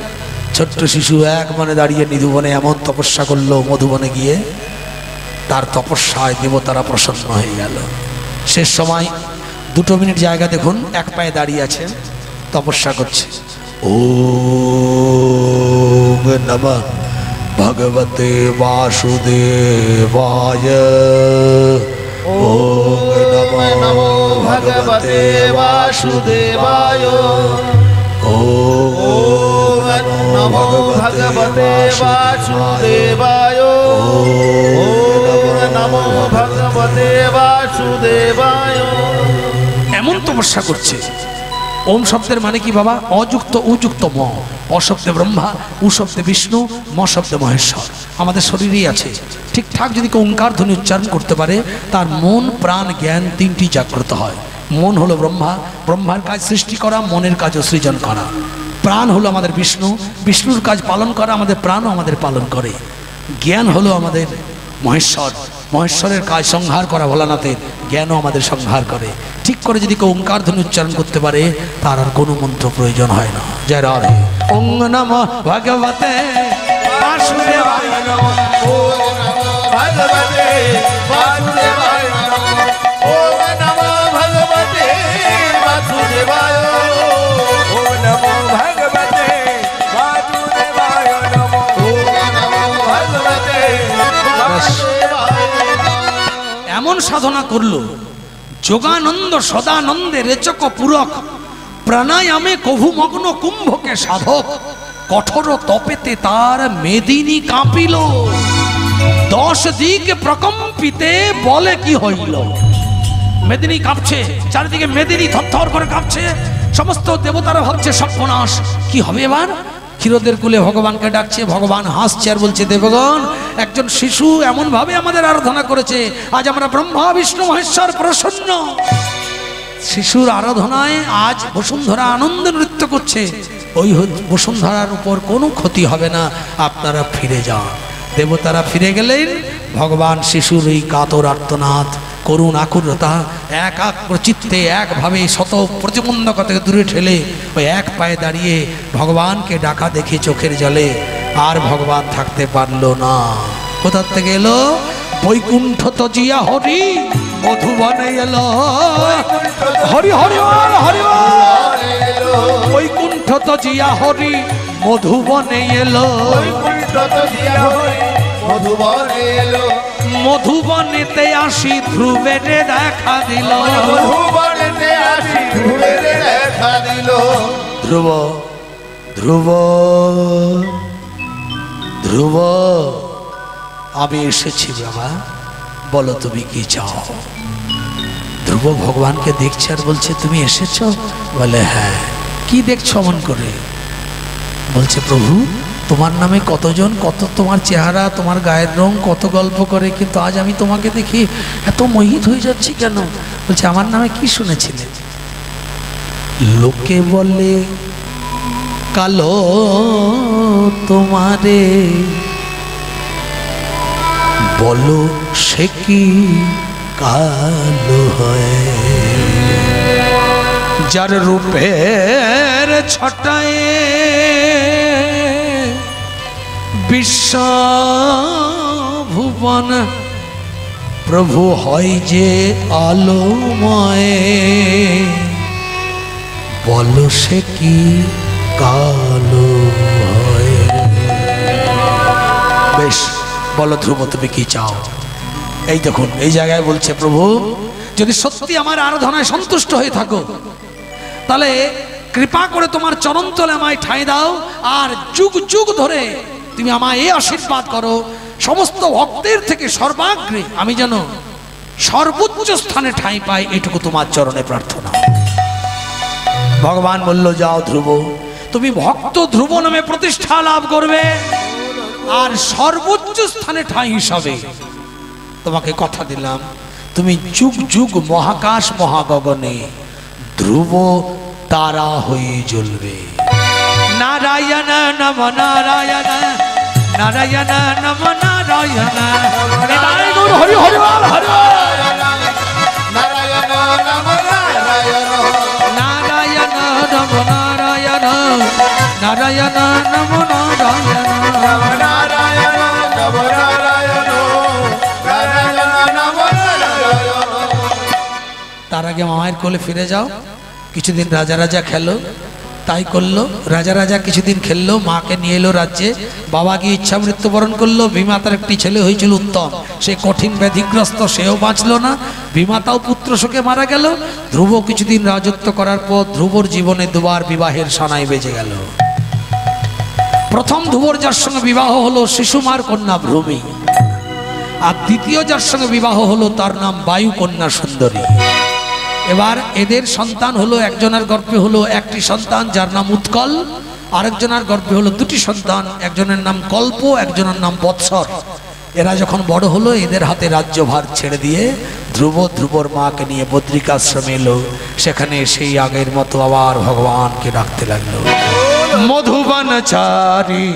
A: ছোট্ট শিশু এক মনে দাঁড়িয়ে নিধুবনে এমন তপস্যা করলো, মধুবনে গিয়ে তার তপস্যায় দেবতারা প্রসন্ন হয়ে গেল। শেষ সময় 2 মিনিট জায়গা দেখুন, এক পায়ে দাঁড়িয়ে আছে, তপস্যা করছে। ওম নমঃ ভগবতে বাসুদেবায়, ওম নমো ভগবতে বাসুদেবায়, ওম নমো ভগবতে
C: বাসুদেবায়, ওম নমো ভগবতে বাসুদেবায়।
A: এমন তপস্যা করছে। ওম শব্দের মানে কি বাবা? অযুক্ত উযুক্ত ম, অশব্দে ব্রহ্মা, উ শব্দে বিষ্ণু, ম শব্দে মহেশ্বর। আমাদের শরীরেই আছে। ঠিকঠাক যদি কেউ ওঙ্কার ধ্বনি উচ্চারণ করতে পারে, তার মন প্রাণ জ্ঞান 3টি জাগ্রত হয়। মন হলো ব্রহ্মা, ব্রহ্মার কাজ সৃষ্টি করা, মনের কাজও সৃজন করা। প্রাণ হলো আমাদের বিষ্ণু, বিষ্ণুর কাজ পালন করা, আমাদের প্রাণও আমাদের পালন করে। জ্ঞান হলো আমাদের মহেশ্বর, মহেশ্বরের কাজ সংহার করা, ভোলানাথের জ্ঞানও আমাদের সংহার করে। ঠিক করে যদি কেউ ওঙ্কার ধ্বনি উচ্চারণ করতে পারে, তার আর কোনো মন্ত্র প্রয়োজন হয় না। জয় রাধে। ওং নমঃ ভগবতে বাসুদেবায় নমঃ,
C: ওম নমো ভগবতে বাসুদেবায় নমঃ, ওম নমো ভগবতে বাসুদেবায়, ওম নমো ভগবতে
A: সাধনা করলো, যোগানন্দ সদানন্দে রেচক পূরক, প্রাণায়ামে কভুমগ্ন কুম্ভকে সাধক, কঠোর তপেতে তার মেদিনী কাঁপিল, 10 দিক প্রকম্পিতে বলে কি হইল। মেদিনী কাঁপছে, চারিদিকে মেদিনী থরথর করে কাঁপছে, সমস্ত দেবতারা ভাবছে সর্বনাশ, কি হবে এবার। ক্ষীরদের কুলে ভগবানকে ডাকছে, ভগবান হাসছে আর বলছে, দেবগণ, একজন শিশু এমন ভাবে আমাদের আরাধনা করেছে, আজ আমরা ব্রহ্মা বিষ্ণু মহেশ্বর প্রসন্ন। শিশুর আরাধনায় আজ বসুন্ধরা আনন্দ নৃত্য করছে, ওই বসুন্ধরার উপর কোনো ক্ষতি হবে না, আপনারা ফিরে যান। দেবতারা ফিরে গেলেন, ভগবান শিশুর এই কাতর আর্তনাদ, করুণ আকুলতা এক চিত্তে একভাবে শত প্রতিবন্ধকতা থেকে দূরে ঠেলে ওই এক পায়ে দাঁড়িয়ে ভগবানকে ডাকা দেখে চোখের জলে আর ভগবান থাকতে পারলো না। কোথার থেকে এলো? বৈকুণ্ঠ তজিয়া হরি মধুবনে এলো, হরি হরি হরি, বৈকুণ্ঠ তজিয়া হরি মধুবনে এলো,
C: মধুবনে এলো,
A: মধুবনেতে আসি ধ্রুবের দেখা দিল,
C: মধুবনেতে আসি ধ্রুবের দেখা দিল।
A: ধ্রুব ধ্রুব ধ্রুব, আমি এসেছি বাবা, বলো তুমি কি চাও। ধ্রুব ভগবানকে দেখছে আর বলছে, তুমি এসেছ? বলে হ্যাঁ। কি দেখছো মন করে? বলছে, প্রভু তোমার নামে কতজন, কত তোমার চেহারা, তোমার গায়ের রং কত গল্প করে, কিন্তু আজ আমি তোমাকে দেখি এত মোহিত হয়ে যাচ্ছি কেন? বলছে, আমার নামে কি শুনেছিলে? লোকে বলে কালো তোমারে, বলো সে কি কালো হয়, যার রূপের ছটায় বিশ্ব ভুবন প্রভু হয় যে আলোময়, বলো সে কি কালো হয়। বেশ, বলো ধ্রুব তুমি কি চাও? এই দেখুন, এই জায়গায় বলছে, প্রভু যদি সত্যি আমার আরাধনায় সন্তুষ্ট হয়ে থাকো, তাহলে কৃপা করে তোমার চরণতলে আমায় ঠাঁই দাও, আর যুগ যুগ ধরে তুমি আমায় এই আশীর্বাদ করো, সমস্ত ভক্তের থেকে সর্বাগ্রে আমি যেন সর্বোচ্চ স্থানে ঠাঁই পাই, এটুকু তোমার চরণে প্রার্থনা। ভগবান বলল, যাও ধ্রুব, তুমি ভক্ত ধ্রুব নামে প্রতিষ্ঠা লাভ করবে, আর সর্বোচ্চ স্থানে ঠাঁই হিসাবে তোমাকে কথা দিলাম, তুমি যুগ যুগ মহাকাশ মহাগগনে ধ্রুব তারা হয়ে জ্বলবে। নারায়ণ নম নারায়ণ, নারায়ণ নম নারায়ণ, হরি হরি হরি,
C: নারায়ণ নম নারায়ণ,
A: নারায়ণ নম নারায়ণ, নারায়ণ নম নারায়ণ,
C: নারায়ণ নম নারায়ণ, নারায়ণ নম নারায়ণ।
A: তার আগে মায়ের কোলে ফিরে যাও, কিছুদিন রাজা রাজা খেলো, তাই করলো। রাজা রাজা কিছুদিন খেললো, মাকে নিয়ে এলো রাজ্যে, বাবা গিয়ে ইচ্ছা মৃত্যুবরণ করলো। ভীমাতার একটি ছেলে হয়েছিল উত্তম, সে কঠিন ব্যাধিগ্রস্ত, সেও বাঁচলো না, ভীমাতাও পুত্র শোকে মারা গেল। ধ্রুব কিছুদিন রাজত্ব করার পর ধ্রুবর জীবনে দুবার বিবাহের সানাই বেজে গেল। প্রথম ধ্রুবর যার সঙ্গে বিবাহ হলো শিশুমার কন্যা ভ্রূমি, আর দ্বিতীয় যার সঙ্গে বিবাহ হলো তার নাম বায়ু কন্যা সুন্দরী। এবার এদের সন্তান হলো, একজনের গর্ভে হলো একটি সন্তান যার নাম উৎকল, আরেকজনের গর্ভে হলো দুটি সন্তান, একজনের নাম কল্প, একজনের নাম বৎসর। এরা যখন বড় হলো, এদের হাতে রাজ্যভার ছেড়ে দিয়ে ধ্রুব ধ্রুবর মাকে নিয়ে বদ্রিকাশ্রমে এলো। সেখানে সেই আগের মতো আবার ভগবানকে ডাকতে লাগলো, মধুবনচারী।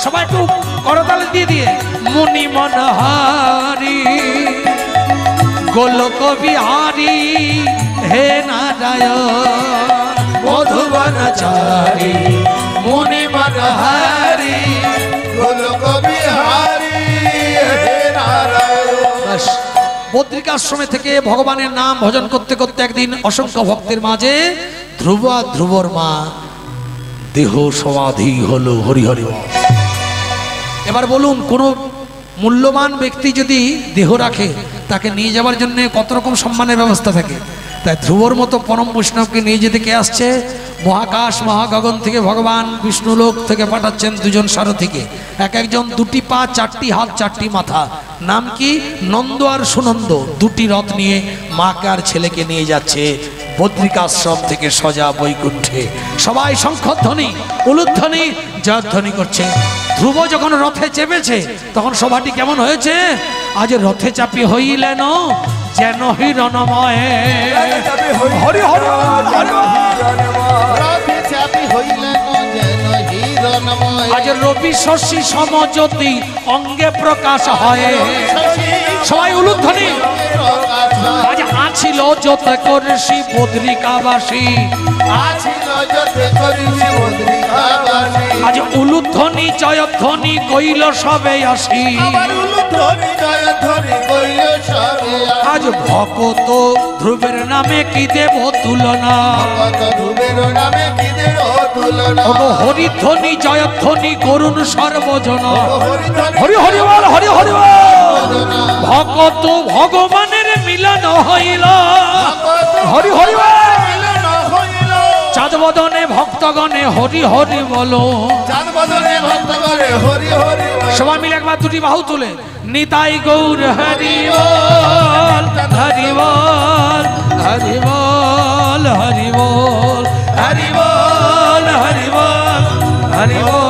A: সবাই একটু করতালি দিয়ে দিয়ে, মুনি মনহারি গোলক বিহারী হে নারায়ণ, মধুবনচারী মুনি মনহারি
C: গোলক বিহারী হে নারায়ণ।
A: বদ্রিকাশ্রমে থেকে ভগবানের নাম ভজন করতে করতে একদিন অসংখ্য ভক্তের মাঝে ধ্রুব আর ধ্রুবর মা দেহ সমাধি হলো। হরি হরি। এবার বলুন, কোন মূল্যবান ব্যক্তি যদি দেহ রাখে তাকে নিয়ে যাওয়ার জন্য কত রকম সম্মানের ব্যবস্থা থাকে। তাই ধ্রুবর মতো পরম বৈষ্ণবকে নিয়ে যেতে কে আসছে? মহাকাশ মহাগগন থেকে ভগবান বিষ্ণুলোক থেকে পাঠাচ্ছেন দুজন সারথীকে, এক একজন দুটি পা, চারটি হাত, চারটি মাথা। নাম কি? নন্দ আর সুনন্দ। দুটি রথ নিয়ে মাকে আর ছেলেকে নিয়ে যাচ্ছে বদ্রিকাশ্রম থেকে সজা বৈকুণ্ঠে। সবাই শঙ্খধ্বনি, উলুধ্বনি, জয়ধ্বনি করছে। ধ্রুব যখন রথে চেপেছে তখন সভাটি কেমন হয়েছে? আজ রথে চাপি হইলেন যেন হিরণময়।
B: হরি হরি হরি
D: রথে চাপি হইলেন যেন হিরণময়।
A: আজ রবি শশী সমজ্যোতি অঙ্গে প্রকাশ হয়। সবাই উলুধ্বনি। আজ আছিল যত করিসি বদ্রিকাবাসী।
D: আছিল যতে করিসি বদ্রিকাবাসী।
A: আজ উলুধ্বনি জয়ধ্বনি কইল সবে আসি।
D: আবার উলুধ্বনি জয়ধ্বনি কইল সবে আসি।
A: আজ ভকত ধ্রুবের নামে কি দেব তুলনা।
D: ভগত ধ্রুবের নামে কি দেব তুলনা।
A: ওগো হরিধ্বনি জয়ধ্বনি করুণ সর্বজন।
D: হরিধ্বনি
A: হরি হরি বল, হরি হরি বল। ভকত ভগবানের মিলন হইল। হরি হরি বল।
D: মিলন হইল।
A: চাঁদ বদনে ভক্তগণে হরি হরি বলো।
D: চাঁদ বদনে ভক্তগণে হরি হরি বল।
A: সবাই মিলে একবার দুটি বাহু তুলে নিতাই গৌর হরি বল, হরি বল, হরি বল, হরি বল, হরি বল, হরি বল, হরি বল।